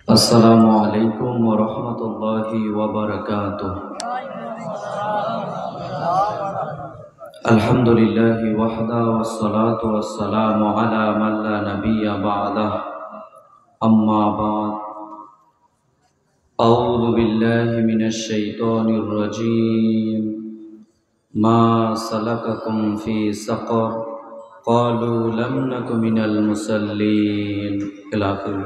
আসসালামু আলাইকুম ওয়া রাহমাতুল্লাহি ওয়া বারাকাতুহু। আলহামদুলিল্লাহি ওয়াহদা ওয়াস সালাতু ওয়াস সালামু আলা মান লা নাবিয়্যা বা'দাহ। আম্মা বা'দ। আউযু বিল্লাহি মিনাশ শাইতানির রাজীম। মা সালাকাকুম ফি সাকার? ক্বালু লাম নাকু মিনাল মুসাল্লিন। ইলা আখির।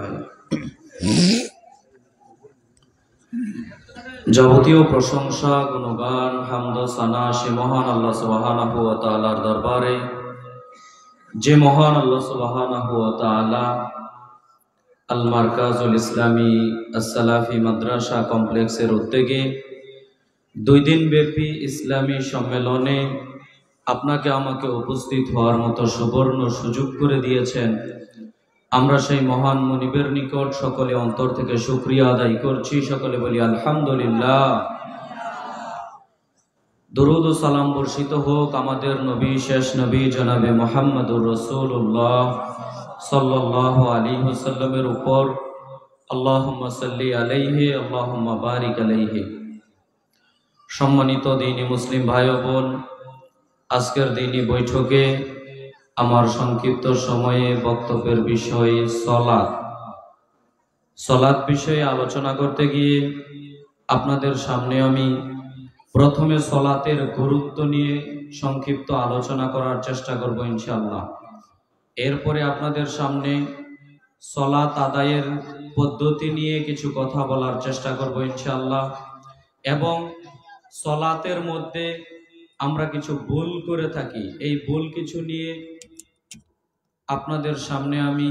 যাবতীয় প্রশংসা, গুণগান, হামদ ও সানা সে মহান আল্লাহ সুবহানাহু ওয়া তাআলার দরবারে, যে মহান আল্লাহ সুবহানাহু ওয়া তাআলা আল মারকাজুল ইসলামী as-সালাফি মাদ্রাসা কমপ্লেক্সের উদ্যোগে 2 দিন ব্যাপী ইসলামী সম্মেলনে আপনাকে আমাকে উপস্থিত হওয়ার মতো সুবর্ণ সুযোগ করে দিয়েছেন। আমরা সেই মহান মুনিবের নিকট সকলে অন্তর থেকে শুকরিয়া আদায় করছি। সকলে বলি আলহামদুলিল্লাহ। দরুদ ও সালাম বর্ষিত হোক আমাদের নবী, শেষ নবী জনাবে মুহাম্মদুর রাসূলুল্লাহ সাল্লাল্লাহু আলাইহি ওয়াসাল্লামের উপর। আল্লাহুম্মা সাল্লি আলাইহি, আল্লাহুম্মা বারিক আলাইহি। সম্মানিত দ্বীনি মুসলিম ভাই ও বোন, আজকের দ্বীনি বৈঠকে আমার সংক্ষিপ্ত সময়ে বক্তব্যের বিষয় সলাত বিষয়ে আলোচনা করতে গিয়ে আপনাদের সামনে আমি প্রথমে সলাতের গুরুত্ব নিয়ে সংক্ষিপ্ত আলোচনা করার চেষ্টা করব ইনশাআল্লাহ। এরপরে আপনাদের সামনে সলাত আদায়ের পদ্ধতি নিয়ে কিছু কথা বলার চেষ্টা করব ইনশাআল্লাহ। এবং সলাতের মধ্যে আমরা কিছু ভুল করে থাকি, এই ভুল কিছু নিয়ে আপনাদের সামনে আমি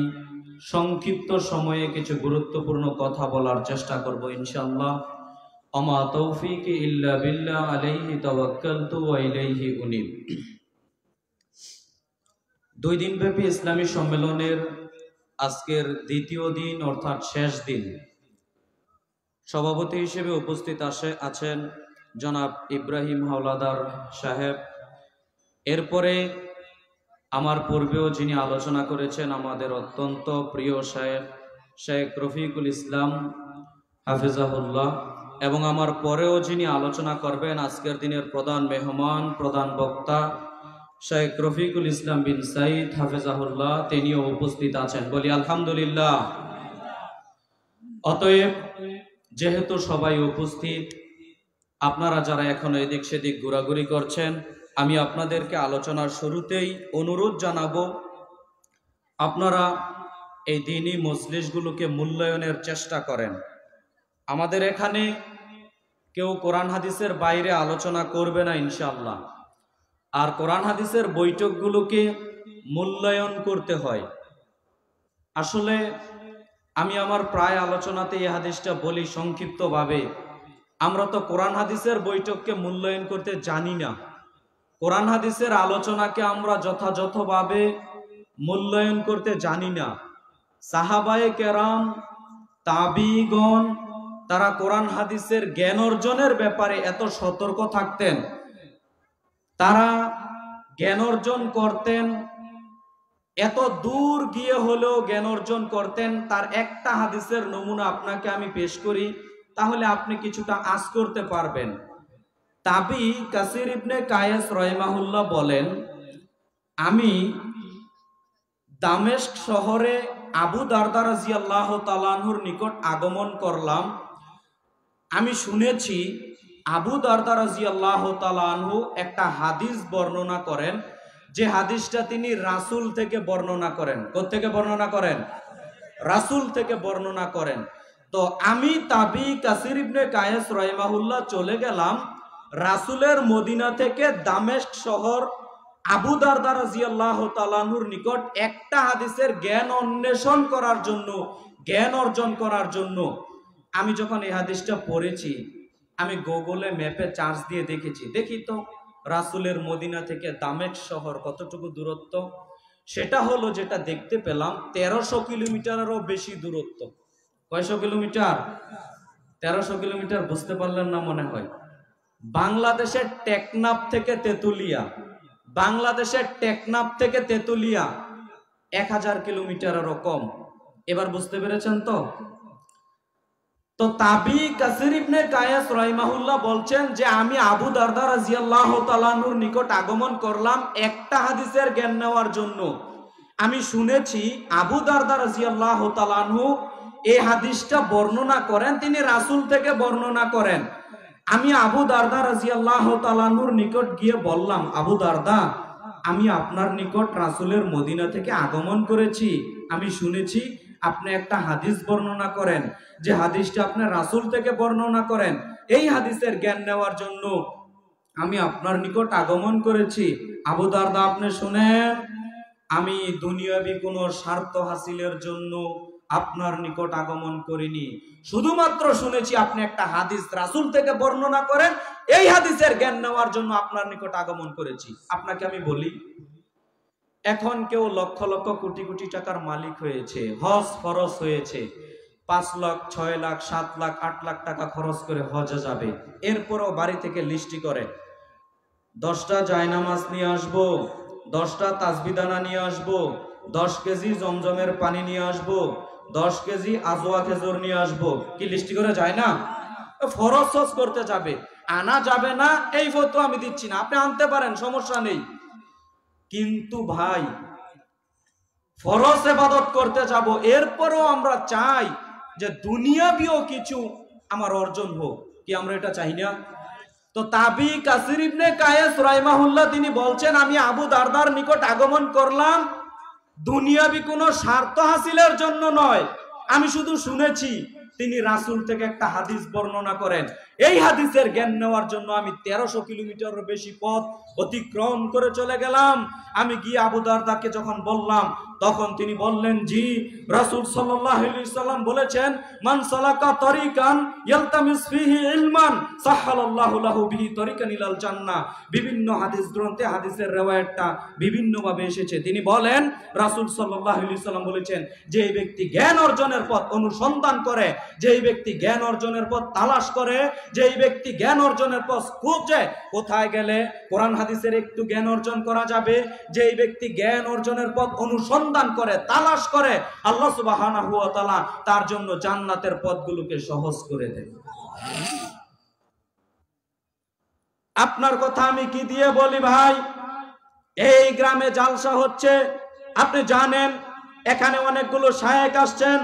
সংক্ষিপ্ত সময়ে কিছু গুরুত্বপূর্ণ কথা বলার চেষ্টা করব ইনশাআল্লাহ। আমা তৌফিকি ইল্লা বিল্লাহ, আলাইহি তাওয়াক্কালতু ওয়া ইলাইহি উনীব। 2 দিন ব্যাপী ইসলামী সম্মেলনের আজকের দ্বিতীয় দিন অর্থাৎ শেষ দিন। সভাপতি হিসেবে উপস্থিত আছেন জনাব ইব্রাহিম হাওলাদার সাহেব। এরপরে আমার পূর্বেও যিনি আলোচনা করেছেন আমাদের অত্যন্ত প্রিয় শেখ রফিকুল ইসলাম হাফিজাহুল্লাহ, এবং আমার পরেও যিনি আলোচনা করবেন আজকের দিনের প্রধান মেহমান, প্রধান বক্তা শেখ রফিকুল ইসলাম বিন সাইদ হাফিজাহুল্লাহ, তিনিও উপস্থিত আছেন। বলি আলহামদুলিল্লাহ। অতএব যেহেতু সবাই উপস্থিত, আপনারা যারা এখনো এদিক সেদিক ঘোরাঘুরি করছেন, আমি আপনাদেরকে আলোচনার শুরুতেই অনুরোধ জানাবো, আপনারা এই দ্বীনি মজলিসগুলোকে মূল্যায়নের চেষ্টা করেন। আমাদের এখানে কেউ কোরআন হাদিসের বাইরে আলোচনা করবে না ইনশাআল্লাহ। আর কোরআন হাদিসের বৈঠকগুলোকে মূল্যায়ন করতে হয়। আসলে আমি আমার প্রায় আলোচনাতে এই হাদিসটা বলি সংক্ষিপ্তভাবে, আমরা তো কোরআন হাদিসের বৈঠককে মূল্যায়ন করতে জানি না। কোরআন হাদিসের আলোচনাকে আমরা যথাযথভাবে মূল্যায়ন করতে জানি না। সাহাবায়ে কেরাম, তাবিগণ, তারা কোরআন হাদিসের জ্ঞান অর্জনের ব্যাপারে এত সতর্ক থাকতেন, তারা জ্ঞান অর্জন করতেন, এত দূর গিয়ে হলেও জ্ঞান অর্জন করতেন। তার একটা হাদিসের নমুনা আপনাকে আমি পেশ করি, তাহলে আপনি কিছুটা আঁচ করতে পারবেন। তাবি কাসির ইবনে কায়েস রাহিমাহুল্লাহ বলেন, আমি দামেস্ক শহরে আবু দারদা রাদিয়াল্লাহু তাআলা আনহুর নিকট আগমন করলাম। আমি শুনেছি আবু দারদা রাদিয়াল্লাহু তাআলা আনহু একটা হাদিস বর্ণনা করেন, যে হাদিসটা তিনি রাসূল থেকে বর্ণনা করেন। কোত্থেকে বর্ণনা করেন? রাসূল থেকে বর্ণনা করেন। তো আমি তাবি কাসির ইবনে কায়েস রাহিমাহুল্লাহ চলে গেলাম রাসূলের মদিনা থেকে দামেস্ক শহর আবু দারদা রাদিয়াল্লাহু তাআলা আনহুর নিকট একটা হাদিসের জ্ঞান অন্বেষণ করার জন্য, জ্ঞান অর্জন করার জন্য। আমি যখন এই হাদিসটা পড়েছি, আমি গুগলে ম্যাপে চার্জ দিয়ে দেখি তো রাসূলের মদিনা থেকে দামেস্ক শহর কতটুকু দূরত্ব। সেটা হলো, যেটা দেখতে পেলাম, 1300 কিলোমিটারেরও বেশি দূরত্ব। কয়শো কিলোমিটার? 1300 কিলোমিটার। বুঝতে পারলেন না মনে হয়? বাংলাদেশের টেকনাফ থেকে তেতুলিয়া, বাংলাদেশের টেকনাফ থেকে তেতুলিয়া 1000 কিলোমিটারেরও কম। এবার বুঝতে পেরেছেন তো? তো তাবি কাসির ইবনে কায়েস রাহিমাহুল্লাহ বলছেন যে আমি আবু দারদা রাদিয়াল্লাহু তাআলা আনহুর নিকট আগমন করলাম একটা হাদিসের জ্ঞান নেওয়ার জন্য। আমি শুনেছি আবু দারদা রাদিয়াল্লাহু তাআলা আনহু এই হাদিসটা বর্ণনা করেন, তিনি রাসূল থেকে বর্ণনা করেন। আমি আবু দারদা রাদিয়াল্লাহু তাআলা আনহুর নিকট গিয়ে বললাম, আবু দারদা, আমি আপনার নিকট রাসূলের মদিনা থেকে আগমন করেছি। আমি শুনেছি আপনি একটা হাদিস বর্ণনা করেন, যে হাদিসটা আপনি রাসূল থেকে বর্ণনা করেন। এই হাদিসের জ্ঞান নেওয়ার জন্য আমি আপনার নিকট আগমন করেছি। আবু দারদা, আপনি শুনেন, আমি দুনিয়াবি কোনো স্বার্থ হাসিলের জন্য আপনার নিকট আগমন করিনি। শুধুমাত্র শুনেছি আপনি একটা হাদিস রাসূল থেকে বর্ণনা করেন, এই হাদিসের জ্ঞান নেওয়ার জন্য আপনার নিকট আগমন করেছি। আপনাকে আমি বলি, এখন কেউ লক্ষ লক্ষ কোটি কোটি টাকার মালিক হয়েছে, হজ ফরজ হয়েছে, 5 লাখ 6 লাখ 7 লাখ 8 লাখ টাকা খরচ করে হজে যাবে। এরপরও বাড়ি থেকে লিস্টি করে 10টা জায়নামাজ নিয়ে আসবো, 10টা তাসবিদানা নিয়ে আসবো, 10 কেজি জমজমের পানি নিয়ে আসবো, 10 কেজি আজওয়া খেজুর নিয়ে আসবো। কি লিস্টি করে যায় না? ফরজ হজ করতে যাবে, আনা যাবে না এই ফতোয়া আমি দিচ্ছি না, আপনি আনতে পারেন, সমস্যা নেই। কিন্তু ভাই, ফরজ ইবাদত করতে যাব, এরপরও আমরা চাই যে দুনিয়াবিও কিছু আমার অর্জন হোক। কি আমরা এটা চাই না? তো তাবি কাসির ইবনে কায়েস রাহিমাহুল্লাহ তিনি বলছেন আমি আবু দারদার নিকট আগমন করলাম দুনিয়াবি কোনো স্বার্থ হাসিলের জন্য নয়। আমি শুধু শুনেছি তিনি রাসূল থেকে একটা হাদিস বর্ণনা করেন, এই হাদিসের জ্ঞান নেওয়ার জন্য আমি 1300 কিলোমিটারের বেশি পথ অতিক্রম করে চলে গেলাম। আমি গিয়ে আবু দারদাকে যখন বললাম, তখন তিনি বললেন, জি, রাসূল সাল্লাল্লাহু আলাইহি সাল্লাম বলেছেন, মান সালাকা তরিকান ইয়ালতামিস ফিহি ইলমান সাহালাল্লাহু লাহু বিহি তরিকান ইলাল জান্নাহ। বিভিন্ন হাদিস গ্রন্থে হাদিসের রিওয়ায়াতটা বিভিন্নভাবে এসেছে। তিনি বলেন, রাসূল সাল্লাল্লাহু আলাইহি সাল্লাম বলেছেন, যে এই ব্যক্তি জ্ঞান অর্জনের পথ অনুসন্ধান করে, যে এই ব্যক্তি জ্ঞান অর্জনের পথ তালাশ করে, যে এই ব্যক্তি জ্ঞান অর্জনের পথ খুঁজে কোথায় গেলে কোরআন হাদিসের একটু জ্ঞান অর্জন করা যাবে, যে এই ব্যক্তি জ্ঞান অর্জনের পথ অনুসন্ধান করে, তালাশ করে, আল্লাহ সুবহানাহু ওয়া তাআলা তার জন্য জান্নাতের পথগুলোকে সহজ করে দেন। আপনার কথা আমি কি দিয়ে বলি ভাই? এই গ্রামে জালসা হচ্ছে, আপনি জানেন, এখানে অনেকগুলো শায়েখ আসছেন,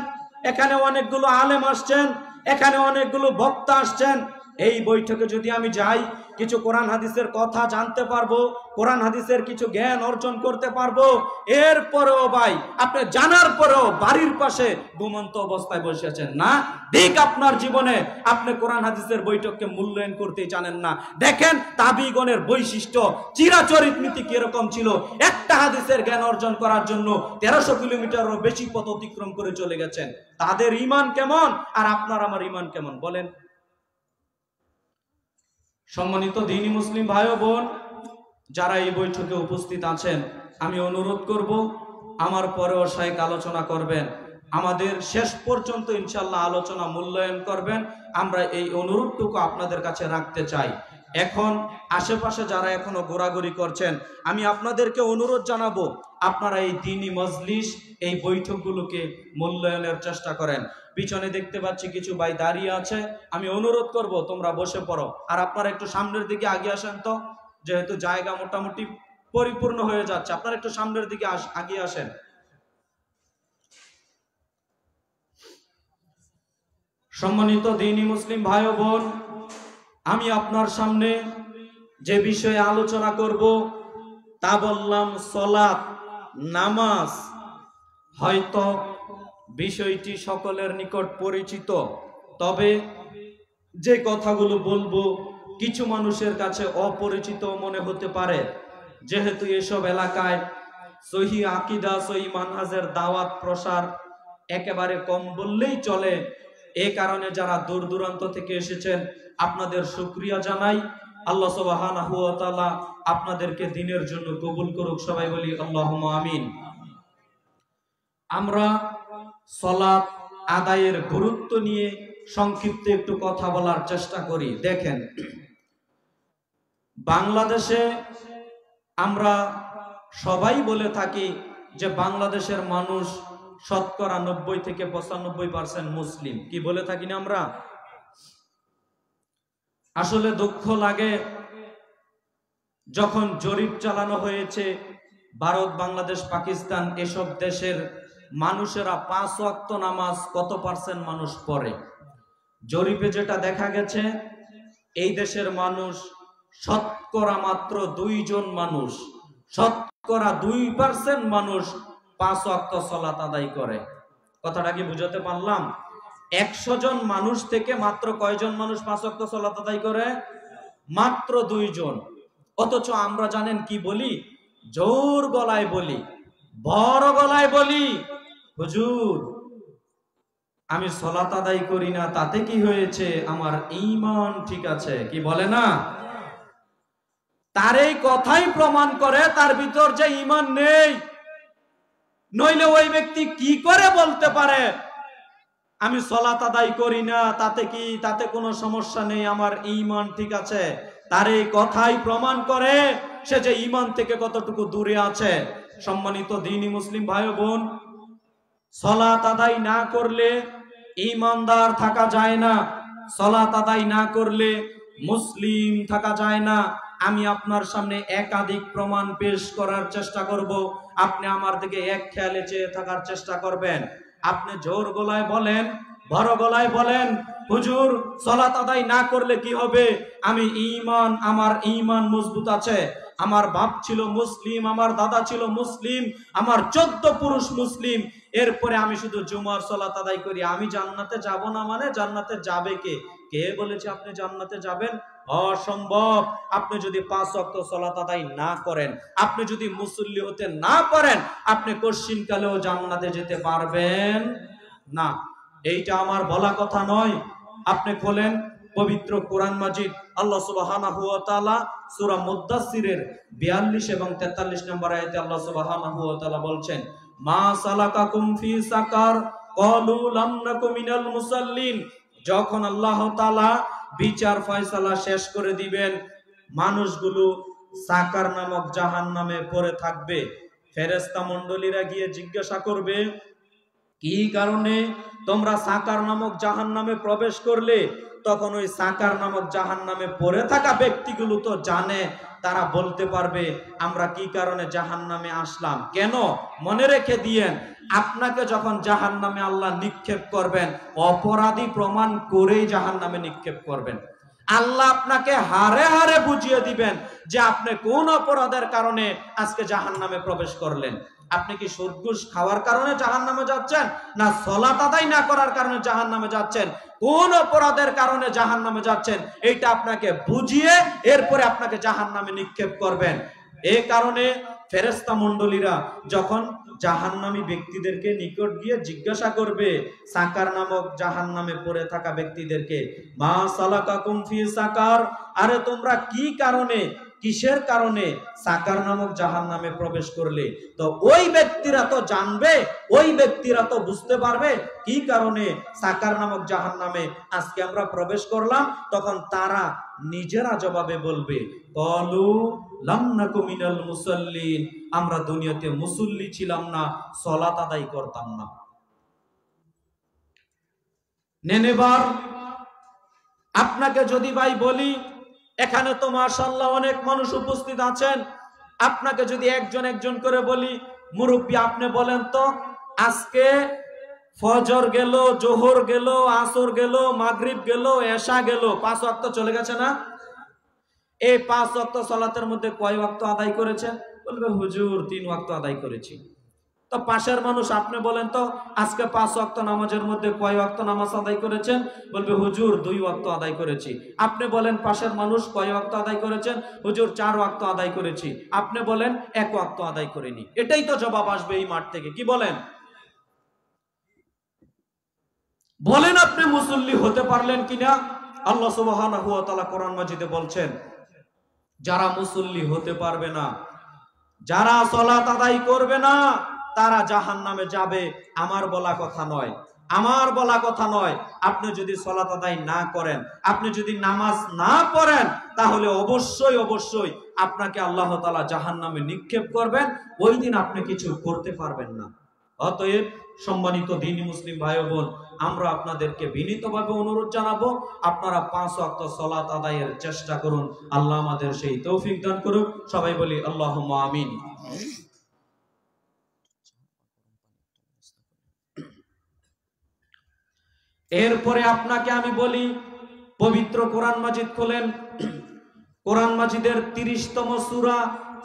এখানে অনেকগুলো আলেম আসছেন, এখানে অনেকগুলো বক্তা আসছেন। এই বৈঠকে যদি আমি যাই, কিছু কোরআন হাদিসের কথা জানতে পারবো, কোরআন হাদিসের কিছু জ্ঞান অর্জন করতে পারবো। এরপরেও ভাই, আপনি জানার পরেও বাড়ির পাশে ঘুমন্ত অবস্থায় বসে আছেন না, ঠিক আপনার জীবনে আপনি কোরআন হাদিসের বৈঠককে মূল্যায়ন করতেই জানেন না। দেখেন তাবিগণের বৈশিষ্ট্য, চিরাচরিত নীতি কিরকম ছিল। একটা হাদিসের জ্ঞান অর্জন করার জন্য 1300 কিলোমিটারও বেশি পথ অতিক্রম করে চলে গেছেন। তাদের ঈমান কেমন আর আপনার আমার ঈমান কেমন বলেন? সম্মানিত দ্বীনি মুসলিম ভাই ও বোন, যারা এই বৈঠকে উপস্থিত আছেন, আমি অনুরোধ করব আমার পরেও শায়েখ আলোচনা করবেন, আমাদের শেষ পর্যন্ত ইনশাআল্লাহ আলোচনা মূল্যায়ন করবেন। আমরা এই অনুরোধটুকু আপনাদের কাছে রাখতে চাই। এখন আশেপাশে যারা এখনো ঘোরাঘুরি করছেন, আমি আপনাদেরকে অনুরোধ জানাবো, আপনারা এই দ্বীনি মজলিস, এই বৈঠকগুলোকে মূল্যায়নের চেষ্টা করেন। পিছনে দেখতে পাচ্ছি কিছু ভাই দাঁড়িয়ে আছে, আমি অনুরোধ করব তোমরা বসে পড়ো। আর আপনারা একটু সামনের দিকে আগিয়ে আসেন তো, যেহেতু জায়গা মোটামুটি পরিপূর্ণ হয়ে যাচ্ছে, আপনারা একটু সামনের দিকে আগিয়ে আসেন। সম্মানিত দ্বীনি মুসলিম ভাই ও বোন, আমি আপনার সামনে যে বিষয়ে আলোচনা করব তা বললাম সালাত, নামাজ। হয়তো বিষয়টি সকলের নিকট পরিচিত, তবে যে কথাগুলো বলবো কিছু মানুষের কাছে অপরিচিত মনে হতে পারে, যেহেতু এসব এলাকায় সহি আকীদা, সহি মানহাজের দাওয়াত প্রসার একেবারে কম বললেই চলে। এই কারণে যারা দূর দূরান্ত থেকে এসেছেন, আপনাদের শুকরিয়া জানাই। আল্লাহ সুবহানাহু ওয়া তাআলা আপনাদেরকে দ্বীনের জন্য কবুল করুক। সবাই বলি আল্লাহুম্মা আমিন। আমরা সালাত আদায়ের গুরুত্ব নিয়ে সংক্ষিপ্ত একটু কথা বলার চেষ্টা করি। দেখেন, বাংলাদেশে আমরা সবাই বলে থাকি যে বাংলাদেশের মানুষ শতকরা 90 থেকে 95% মুসলিম, কি বলে থাকি না আমরা? আসলে দুঃখ লাগে যখন জরিপ চালানো হয়েছে ভারত, বাংলাদেশ, পাকিস্তান এসব দেশের মানুষেরা 5 ওয়াক্ত নামাজ কত পার্সেন্ট মানুষ পড়ে। জরিপে যেটা দেখা গেছে, এই দেশের মানুষ শতকরা মাত্র 2 জন মানুষ, শতকরা 2% মানুষ 5 ওয়াক্ত সালাত আদায় করে। কথাটা কি বুঝাতে পারলাম? 100 জন মানুষ থেকে মাত্র কয়জন মানুষ 5 ওয়াক্ত সালাত আদায় করে? মাত্র 2 জন। অথচ আমরা জানেন কি বলি? জোর গলায় বলি, বড় গলায় বলি, হুজুর আমি সালাত আদায় করি না, তাতে কি হয়েছে, আমার ঈমান ঠিক আছে, কি বলে না? তার এই কথাই প্রমাণ করে তার ভিতর যে ঈমান নেই। নইলে ওই ব্যক্তি কি করে বলতে পারে আমি সালাত আদায় করি না, তাতে কি, তাতে কোনো সমস্যা নেই, আমার ঈমান ঠিক আছে? তার এই কথাই প্রমাণ করে সে যে ঈমান থেকে কতটুকু দূরে আছে। সম্মানিত দ্বীনি মুসলিম ভাই ও বোন, সালাত আদায় না করলে ঈমানদার থাকা যায় না, সালাত আদায় না করলে মুসলিম থাকা যায় না। আমি আপনার সামনে একাধিক প্রমাণ পেশ করার চেষ্টা করব, আপনি আমার দিকে এক খেয়ালে চেয়ে থাকার চেষ্টা করবেন। আপনি জোর গলায় বলেন, বড় গলায় বলেন, হুজুর সালাত আদায় না করলে কি হবে, আমি ঈমান, আমার ঈমান মজবুত আছে, আমার বাপ ছিল মুসলিম, আমার দাদা ছিল মুসলিম, আমার 14 পুরুষ মুসলিম, এরপরে আমি শুধু জুমার সালাত আদায় করি, আমি জান্নাতে যাব না? মানে জান্নাতে যাবে কে? কে বলেছে আপনি জান্নাতে যাবেন? অসম্ভব। আপনি যদি 5 ওয়াক্ত সালাত আদায় না করেন, আপনি যদি মুসল্লি হতে না পারেন, আপনি কশিনকালেও জান্নাতে যেতে পারবেন না। এইটা আমার বলা কথা নয়। আপনি খোলেন পবিত্র কোরআন মাজিদ, আল্লাহ সুবহানাহু ওয়া তাআলা সূরা মুদ্দাসসিরের 42 এবং 43 নম্বর আয়াতে আল্লাহ সুবহানাহু ওয়া তাআলা বলছেন, মা সালাকাকুম ফি সাকার ক্বালু লাম নাকু মিনাল মুসাল্লিন। যখন আল্লাহ তাআলা বিচার ফয়সালা শেষ করে দিবেন, মানুষগুলো সাকার নামক জাহান্নামে পড়ে থাকবে। ফেরেশতা মণ্ডলীরা গিয়ে জিজ্ঞাসা করবে, কি কারণে তোমরা সাকার নামক জাহান্নামে প্রবেশ করলে? তখন ওই সাকার নামক জাহান্নামে পড়ে থাকা ব্যক্তিগুলো তো জানে, তারা বলতে পারবে আমরা কি কারণে জাহান্নামে আসলাম। কেন? মনে রেখে দিয়েন, আপনাকে যখন জাহান্নামে আল্লাহ নিক্ষেপ করবেন, অপরাধী প্রমাণ করেই জাহান্নামে নিক্ষেপ করবেন। আল্লাহ আপনাকে হারে হারে বুঝিয়ে দিবেন যে আপনি কোন অপরাধের কারণে আজকে জাহান্নামে প্রবেশ করলেন। আপনি কি সুদ ঘুষ খাওয়ার কারণে জাহান্নামে যাচ্ছেন, না সালাত আদায় না করার কারণে জাহান্নামে যাচ্ছেন, কোন অপরাধের কারণে জাহান্নামে যাচ্ছেন, এইটা আপনাকে বুঝিয়ে এরপরে আপনাকে জাহান্নামে নিক্ষেপ করবেন। এই কারণে ফেরেশতা মণ্ডলীরা যখন জাহান্নামী ব্যক্তিদেরকে নিকট গিয়ে জিজ্ঞাসা করবে, সাকার নামক জাহান্নামে পড়ে থাকা ব্যক্তিদেরকে, মা সালাকাকুম ফি সাকার, আরে তোমরা কি কারণে, কিসের কারণে সাকার নামক জাহান্নামে প্রবেশ করলে? তো ওই ব্যক্তিরা তো জানবে, ওই ব্যক্তিরা তো বুঝতে পারবে কি কারণে সাকার নামক জাহান্নামে আজকে আমরা প্রবেশ করলাম। তখন তারা নিজেরা জবাবে বলবে, ক্বালু লাম নাকু মিনাল মুসাল্লিন, আমরা দুনিয়াতে মুসল্লি ছিলাম না, সালাত আদায় করতাম না। নেনেবার আপনাকে যদি ভাই বলি, এখানে তো মাশাআল্লাহ অনেক মানুষ উপস্থিত আছেন, আপনাকে যদি একজন একজন করে বলি, মুরব্বী আপনি বলেন তো আজকে ফজর গেল, জোহর গেল, আসর গেল, মাগরিব গেল, এশা গেল, 5 ওয়াক্ত চলে গেছে না? এই 5 ওয়াক্ত সালাতের মধ্যে কয় ওয়াক্ত আদায় করেছেন? বলবে হুজুর 3 ওয়াক্ত আদায় করেছি। তো পাশের মানুষ আপনি বলেন তো আজকে 5 ওয়াক্ত নামাজের মধ্যে কয় ওয়াক্ত নামাজ আদায় করেছেন? বলবে হুজুর 2 ওয়াক্ত আদায় করেছি। আপনি বলেন পাশের মানুষ কয় ওয়াক্ত আদায় করেছেন? হুজুর 4 ওয়াক্ত আদায় করেছি। আপনি বলেন 1 ওয়াক্ত আদায় করিনি। এটাই তো জবাব আসবে এই মাঠ থেকে, কি বলেন? বলেন আপনি মুসল্লি হতে পারলেন কিনা? আল্লাহ সুবহানাহু ওয়া তাআলা কোরআন মাজিদে বলছেন, যারা মুসল্লি হতে পারবে না, যারা সালাত আদায় করবে না, তারা জাহান্নামে যাবে। আমার বলা কথা নয়, আমার বলা কথা নয়। আপনি যদি সালাত আদায় না করেন, আপনি যদি নামাজ না পড়েন, তাহলে অবশ্যই অবশ্যই আপনাকে আল্লাহ তাআলা জাহান্নামে নিক্ষেপ করবেন, ওই দিন আপনি কিছু করতে পারবেন না। অতএব সম্মানিত দ্বীনি মুসলিম ভাই বোন, আমরা আপনাদেরকে বিনীতভাবে অনুরোধ জানাবো, আপনারা 5 ওয়াক্ত সালাত আদায়ের চেষ্টা করুন। আল্লাহ আমাদের সেই তৌফিক দান করুন। সবাই বলি আল্লাহুম্মা আমিন। এরপরে আপনাকে আমি বলি, পবিত্র কোরআন মাজিদ খোলেন। কোরআন মাজিদের 30তম সূরা,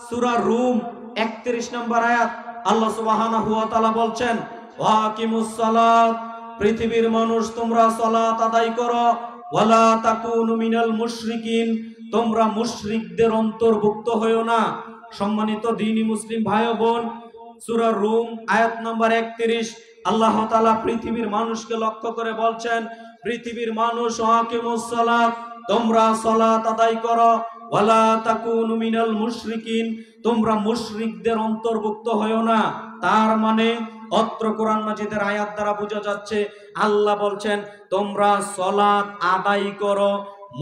সূরা রুম 31 নম্বর আয়াত। আল্লাহ সুবহানাহু ওয়া তাআলা বলছেন, ওয়া আকিমুস সালাত, পৃথিবীর মানুষ তোমরা সালাত আদায় করো, ওয়ালা তাকুনু মিনাল মুশরিকিন, তোমরা মুশরিকদের অন্তর্ভুক্ত হয়ো না। সম্মানিত দ্বীনি মুসলিম ভাই ও বোন, সূরা রুম আয়াত নম্বর 31 আল্লাহ তাআলা পৃথিবীর মানুষকে লক্ষ্য করে বলছেন, পৃথিবীর মানুষ, ওয়া আকিমুস সালাত, তোমরা সালাত আদায় করো, ওয়ালা তাকুনু মিনাল মুশরিকিন, তোমরা মুশরিকদের অন্তর্ভুক্ত হয়ো না। তার মানে অত্র কোরআন মাজিদের আয়াত দ্বারা বোঝা যাচ্ছে, আল্লাহ বলছেন তোমরা সালাত আদায় করো,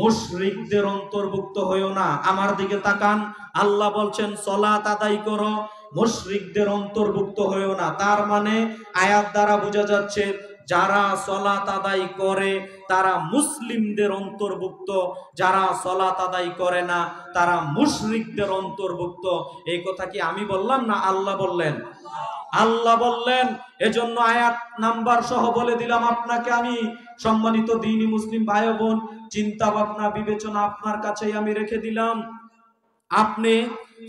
মুশরিকদের অন্তর্ভুক্ত হয়ো না। আমার দিকে তাকান, আল্লাহ বলছেন সালাত আদায় করো, মুশরিকদের অন্তর্ভুক্ত হয়ো না। তার মানে আয়াত দ্বারা বোঝা যাচ্ছে যারা সালাত আদায় করে তারা মুসলিমদের অন্তর্ভুক্ত, যারা সালাত আদায় করে না তারা মুশরিকদের অন্তর্ভুক্ত। এই কথা কি আমি বললাম না আল্লাহ বললেন? আল্লাহ বললেন। এজন্য আয়াত নাম্বার সহ বলে দিলাম আপনাকে আমি। সম্মানিত দ্বীনি মুসলিম ভাই বোন, চিন্তা ভাবনা বিবেচনা আপনার কাছেই আমি রেখে দিলাম। আপনি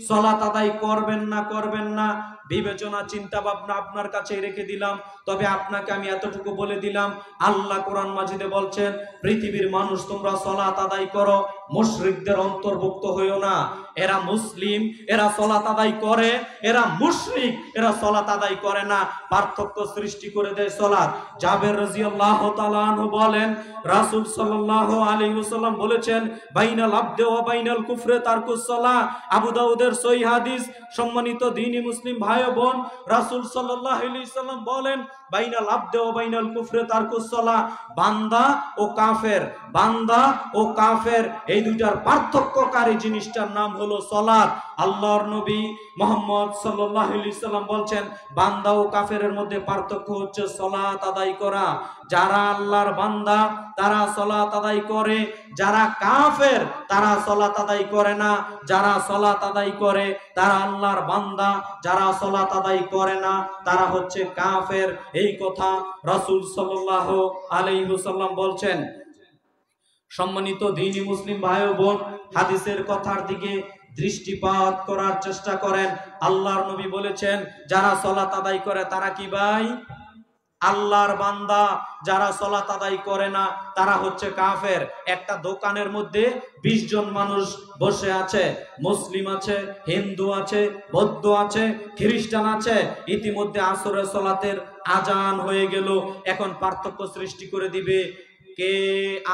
সালাত আদায় করবেন না করবেন না বিবেচনা চিন্তা ভাবনা আপনার কাছেই রেখে দিলাম। তবে আপনাকে আমি এতটুকু বলে দিলাম, আল্লাহ কোরআন মাজিদে বলছেন পৃথিবীর মানুষ তোমরা সালাত আদায় করো, মুশরিকদের অন্তর্ভুক্ত হইও না। এরা মুসলিম, এরা সালাত আদায় করে, এরা মুশরিক, এরা সালাত আদায় করে না। পার্থক্য সৃষ্টি করে দেয় সালাত। জাবের রাদিয়াল্লাহু তাআলা আনহু বলেন, রাসূল সাল্লাল্লাহু আলাইহি ওয়াসাল্লাম বলেছেন, বাইনাল আবদি ওয়া বাইনাল কুফরি তারকুস সালাহ। আবু দাউদের সহিহ হাদিস। সম্মানিত দ্বীনি মুসলিম ভাই ও বোন, রাসূল সাল্লাল্লাহু আলাইহি ওয়াসাল্লাম বলেন, বাইনাল আবদি ওয়া বাইনাল কুফরি তারকুস সালাহ, বান্দা ও কাফের, বান্দা ও কাফের এই দুইটার পার্থক্যকারী জিনিসটার নাম হলো সালাত। আল্লাহর নবী মুহাম্মদ সাল্লাল্লাহু আলাইহি ওয়াসাল্লাম বলছেন, বান্দা ও কাফেরের মধ্যে পার্থক্য হচ্ছে সালাত আদায় করা। যারা আল্লাহর বান্দা তারা সালাত আদায় করে, যারা কাফের তারা সালাত আদায় করে না। যারা সালাত আদায় করে তারা আল্লাহর বান্দা, যারা সালাত আদায় করে না তারা হচ্ছে কাফের। এই কথা রাসূল সাল্লাল্লাহু আলাইহি ওয়াসাল্লাম বলছেন। সম্মানিত দ্বীনি মুসলিম ভাই ও বোন, হাদিসের কথার দিকে দৃষ্টিপাত করার চেষ্টা করেন। আল্লাহর নবী বলেছেন, যারা সালাত আদায় করে তারা কি ভাই? আল্লাহর বান্দা। যারা সালাত আদায় করে না তারা হচ্ছে কাফের। একটা দোকানের মধ্যে 20 জন মানুষ বসে আছে, মুসলিম আছে, হিন্দু আছে, বৌদ্ধ আছে, খ্রিস্টান আছে। ইতিমধ্যে আসরের সালাতের আজান হয়ে গেল। এখন পার্থক্য সৃষ্টি করে দিবে, কে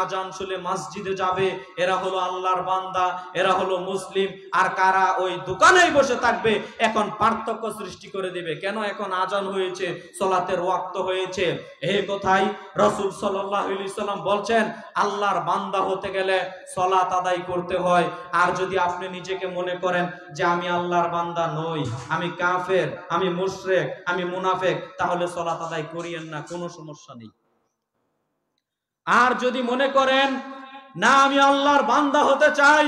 আজান শুনে মসজিদে যাবে, এরা হলো আল্লাহর বান্দা, এরা হলো মুসলিম, আর কারা ওই দোকানেই বসে থাকবে। এখন পার্থক্য সৃষ্টি করে দিবে। কেন? এখন আজান হয়েছে, সালাতের ওয়াক্ত হয়েছে। এই কথাই রাসূল সাল্লাল্লাহু আলাইহি ওয়াসাল্লাম বলছেন, আল্লাহর বান্দা হতে গেলে সালাত আদায় করতে হয়। আর যদি আপনি নিজেকে মনে করেন যে আমি আল্লাহর বান্দা নই, আমি কাফের, আমি মুশরিক, আমি মুনাফিক, তাহলে সালাত আদায় করিয়েন না, কোনো সমস্যা নেই। আর যদি মনে করেন না আমি আল্লাহর বান্দা হতে চাই,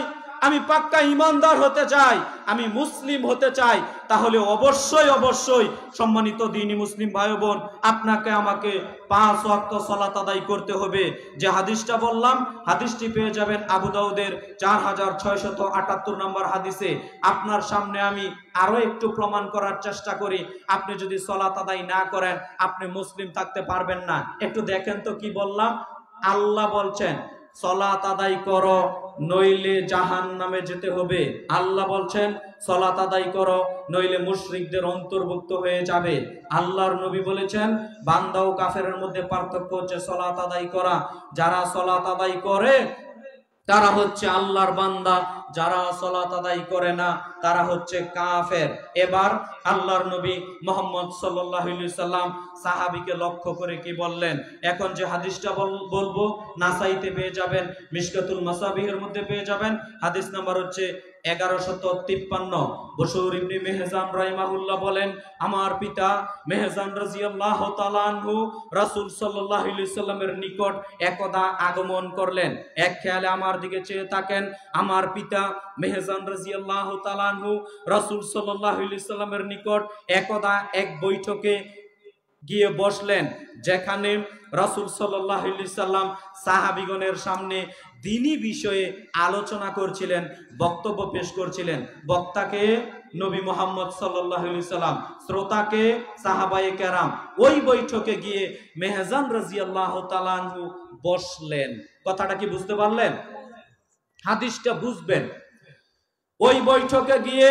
আমি পাক্কা ঈমানদার হতে চাই, আমি মুসলিম হতে চাই, তাহলে অবশ্যই অবশ্যই সম্মানিত দ্বীনি মুসলিম ভাই বোন, আপনাকে আমাকে 5 ওয়াক্ত সালাত আদায় করতে হবে। যে হাদিসটা বললাম, হাদিসটি পেয়ে যাবেন আবু দাউদের 4678 নম্বর হাদিসে। আপনার সামনে আমি আরো একটু প্রমাণ করার চেষ্টা করি। আপনি যদি সালাত আদায় না করেন আপনি মুসলিম থাকতে পারবেন না। একটু দেখেন তো কি বললাম। আল্লাহ বলছেন সালাত আদায় করো, নইলে জাহান্নামে যেতে হবে। আল্লাহ বলছেন সালাত আদায় করো, নইলে মুশরিকদের অন্তর্ভুক্ত হয়ে যাবে। আল্লাহর নবী বলেছেন বান্দা ও কাফেরের মধ্যে পার্থক্য হচ্ছে সালাত আদায় করা। যারা সালাত আদায় করে তারা হচ্ছে আল্লাহর বান্দা, যারা সালাত আদায় করে না তারা হচ্ছে কাফের। এবার আল্লাহর নবী মুহাম্মদ সাল্লাল্লাহু আলাইহি সাল্লাম সাহাবীকে লক্ষ্য করে কি বললেন? এখন যে হাদিসটা বলবো নাসাইতে পেয়ে যাবেন, মিশকাতুল মাসাবিহের মধ্যে পেয়ে যাবেন। হাদিস নাম্বার হচ্ছে 1153। বশর ইবনে মেহজান রাহিমাহুল্লাহ বলেন, আমার পিতা মেহজান রাদিয়াল্লাহু তাআলা আনহু রাসূল সাল্লাল্লাহু আলাইহি সাল্লামের নিকট একদা আগমন করলেন। এক খেয়ালে আমার দিকে চেয়ে থাকেন। আমার পিতা মেহজান রাদিয়াল্লাহু তাআলা আনহু রাসূল সাল্লাল্লাহু আলাইহি সাল্লামের নিকট একদা এক বৈঠকে গিয়ে বসলেন, যেখানে রাসূল সাল্লাল্লাহু আলাইহি সাল্লাম সাহাবীগণের সামনে দ্বীনি বিষয়ে আলোচনা করছিলেন, বক্তব্য পেশ করছিলেন। বক্তাকে নবী মুহাম্মদ সাল্লাল্লাহু আলাইহি সাল্লাম, শ্রোতাকে সাহাবায়ে কেরাম। ওই বৈঠকে গিয়ে মেহজান রাদিয়াল্লাহু তাআলা আনহু বসলেন। কথাটা কি বুঝতে পারলেন? হাদিসটা বুঝবেন। ওই বৈঠকে গিয়ে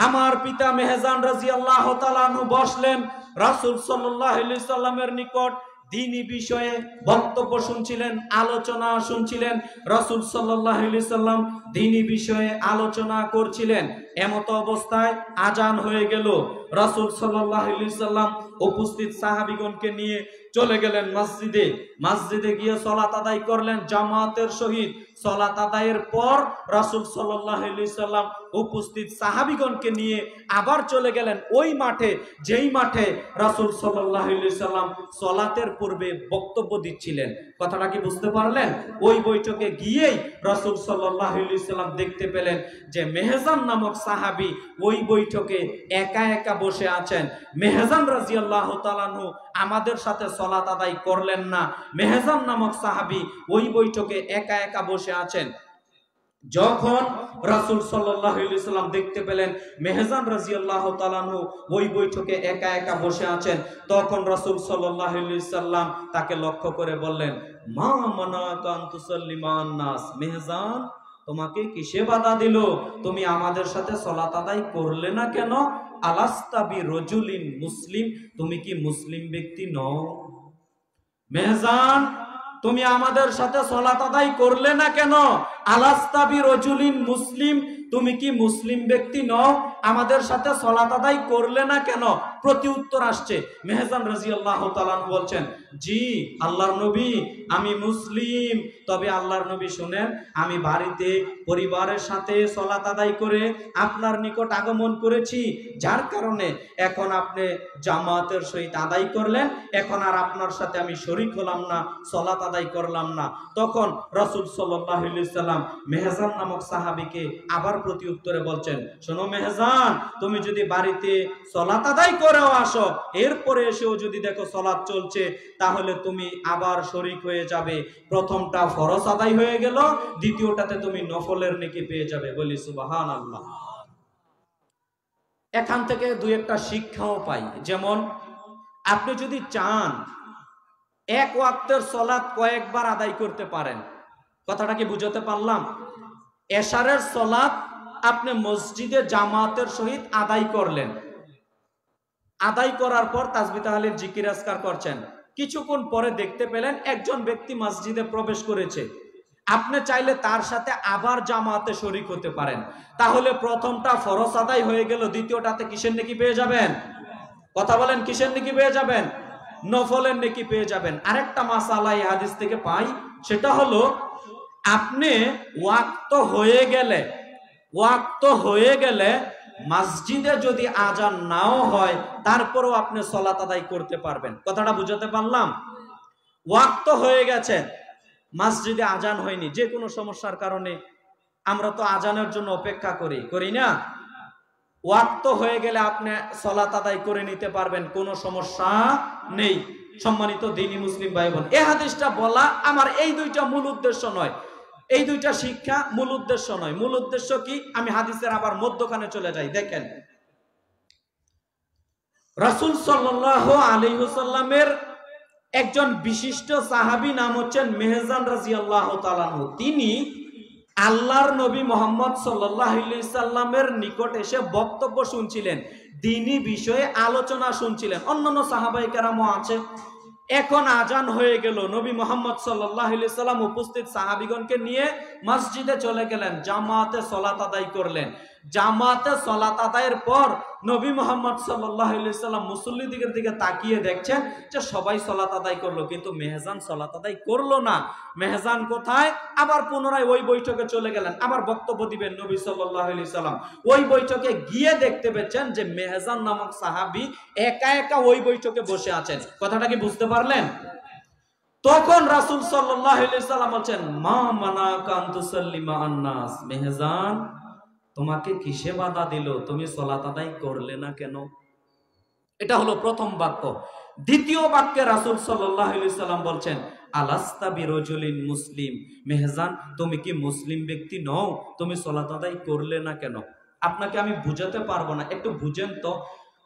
আমার পিতা মেহজান রাদিয়াল্লাহু তাআলা আনহু বসলেন, রাসূল সাল্লাল্লাহু আলাইহি সাল্লামের নিকট দ্বীনি বিষয়ে বক্তব্য শুনছিলেন, আলোচনা শুনছিলেন। রাসূল সাল্লাল্লাহু আলাইহি সাল্লাম দ্বীনি বিষয়ে আলোচনা করছিলেন। এমত অবস্থায় আজান হয়ে গেল। রাসূল সাল্লাল্লাহু আলাইহি সাল্লাম উপস্থিত সাহাবীগণকে নিয়ে চলে গেলেন মসজিদে। মসজিদে গিয়ে সালাত আদায় করলেন জামাতের সহিত। সালাত আদায়ের পর রাসূল সাল্লাল্লাহু আলাইহি সাল্লাম উপস্থিত সাহাবীগণকে নিয়ে আবার চলে গেলেন ওই মাঠে, যেই মাঠে রাসূল সাল্লাল্লাহু আলাইহি সাল্লাম সালাতের পূর্বে বক্তব্য দিচ্ছিলেন। কথাটা কি বুঝতে পারলেন? ওই বৈঠকে গিয়েই রাসূল সাল্লাল্লাহু আলাইহি সাল্লাম দেখতে পেলেন যে মেহজান নামক সাহাবী ওই বৈঠকে একা একা বসে আছেন। মেহজান রাদিয়াল্লাহু তাআলা আনহু আমাদের সাথে সালাত আদায় করলেন না। মেহজান নামক সাহাবী ওই বৈঠকে একা একা বসে আছেন। যখন রাসূল সাল্লাল্লাহু আলাইহি সাল্লাম দেখতে পেলেন মেহজান রাদিয়াল্লাহু তাআলা আনহু ওই বৈঠকে একা একা বসে আছেন, তখন রাসূল সাল্লাল্লাহু আলাইহি সাল্লাম তাকে লক্ষ্য করে বললেন, মা মানাকা আন তুসাল্লিমান নাস। মেহজান, তোমাকে কিসে বাধা দিল? তুমি আমাদের সাথে সালাত আদায় করলে না কেন? আলাস্তা বি রাজুলিন মুসলিম, তুমি কি মুসলিম ব্যক্তি নও? মেহজান, তুমি আমাদের সাথে সালাত আদায় করলে না কেন? আলাস্তা বি রাজুলিন মুসলিম, তুমি কি মুসলিম ব্যক্তি নও? আমাদের সাথে সালাত আদায় করলে না কেন? প্রতি উত্তর আসছে। মেহজান রাদিয়াল্লাহু তাআলা বলছেন, জি আল্লাহর নবী, আমি মুসলিম। তবে আল্লাহর নবী শুনেন, আমি বাড়িতে পরিবারের সাথে সালাত আদায় করে আপনার নিকট আগমন করেছি, যার কারণে এখন আপনি জামাতের সহিত আদায় করলেন, এখন আর আপনার সাথে আমি শরীক হলাম না, সালাত আদায় করলাম না। তখন রাসূল সাল্লাল্লাহু আলাইহি সাল্লাম মেহজান নামক সাহাবীকে আবার প্রতি উত্তরে বলছেন, শোনো মেহজান, তুমি যদি বাড়িতে সালাত আদায় করেও আসো, এরপরে এসেও যদি দেখো সালাত চলছে, তাহলে তুমি আবার শরীক হয়ে যাবে। প্রথমটা ফরজ আদায় হয়ে গেল, দ্বিতীয়টাতে তুমি নফলের নেকি পেয়ে যাবে। বলি সুবহানাল্লাহ। এখান থেকে দুই একটা শিক্ষাও পাই। যেমন, আপনি যদি চান এক ওয়াক্তের সালাত কয়েকবার আদায় করতে পারেন। কথাটা কি বুঝাতে পারলাম? এশারের সালাত আপনি মসজিদে জামাতের সহিত আদায় করলেন, আদায় করার পর তাসবিহ তাহলিল জিকির আজকার করছেন, কিছুক্ষণ পরে দেখতে পেলেন একজন ব্যক্তি মসজিদে প্রবেশ করেছে। আপনি চাইলে তার সাথে আবার জামাতে শরীক হতে পারেন। তাহলে প্রথমটা ফরজ আদায় হয়ে গেল, দ্বিতীয়টাতে কিসের নেকি পেয়ে যাবেন? কথা বলেন, কিসের নেকি পেয়ে যাবেন? নফলের নেকি পেয়ে যাবেন। আরেকটা মাসালা এই হাদিস থেকে পাই, সেটা হলো আপনি ওয়াক্ত হয়ে গেলে মসজিদে যদি আজান নাও হয়, তারপরেও আপনি সালাত আদায় করতে পারবেন। কথাটা বুঝাতে পারলাম? ওয়াক্ত হয়ে গেছে, মসজিদে আজান হয়নি, যে কোনো সমস্যার কারণে আমরা তো আজানের জন্য অপেক্ষা করি না? ওয়াক্ত হয়ে গেলে আপনি সালাত আদায় করে নিতে পারবেন, কোনো সমস্যা নেই। সম্মানিত দ্বীনি মুসলিম ভাই বোন, এই হাদিসটা বলা আমার এই দুইটা মূল উদ্দেশ্য নয়, এই দুইটা শিক্ষা মূল উদ্দেশ্য নয়। মূল উদ্দেশ্য কি? আমি হাদিসের আবার মধ্যখানে চলে যাই। দেখেন, রাসূল সাল্লাল্লাহু আলাইহি ওয়াসাল্লামের একজন বিশিষ্ট সাহাবী নাম হচ্ছেন মেহজান রাদিয়াল্লাহু তাআলা আনহু। তিনি আল্লাহর নবী মুহাম্মদ সাল্লাল্লাহু আলাইহি সাল্লামের নিকট এসে বক্তব্য শুনছিলেন, দ্বীনি বিষয়ে আলোচনা শুনছিলেন। অন্যান্য সাহাবায়ে কেরামও আছে। এখন আজান হয়ে গেল, নবী মুহাম্মদ সাল্লাল্লাহু আলাইহি সাল্লাম উপস্থিত সাহাবীগণকে নিয়ে মসজিদে চলে গেলেন, জামাতে সালাত আদায় করলেন। জামাতে সালাত আদায়ের পর নবী মুহাম্মদ সাল্লাল্লাহু আলাইহি সাল্লাম মুসল্লিদের দিকে তাকিয়ে দেখছেন যে সবাই সালাত আদায় করলো, কিন্তু মেহজান সালাত আদায় করলো না। মেহজান কোথায়? আবার পুনরায় ওই বৈঠকে চলে গেলেন, আবার বক্তব্য দিবেন নবী সাল্লাল্লাহু আলাইহি সাল্লাম। ওই বৈঠকে গিয়ে দেখতে পেয়েছেন যে মেহজান নামক সাহাবী একা একা ওই বৈঠকে বসে আছেন। কথাটা কি বুঝতে পারলেন? তখন রাসূল সাল্লাল্লাহু আলাইহি সাল্লাম বলেন, মা মানাকা আন তুসাল্লিমা আন-নাস, মেহজান তোমাকে কিসে বাধা দিল, তুমি সালাত আদায় করলে না কেন? এটা হলো প্রথম বাক্য। দ্বিতীয় বাক্যে রাসূল সাল্লাল্লাহু আলাইহি সাল্লাম বলছেন, আলাস্তা বিরজুলিন মুসলিম, মেহজান তুমি কি মুসলিম ব্যক্তি নও, তুমি সালাত আদায় করলে না কেন? আপনাকে আমি বুঝাতে পারবো না, একটু বুঝেন তো।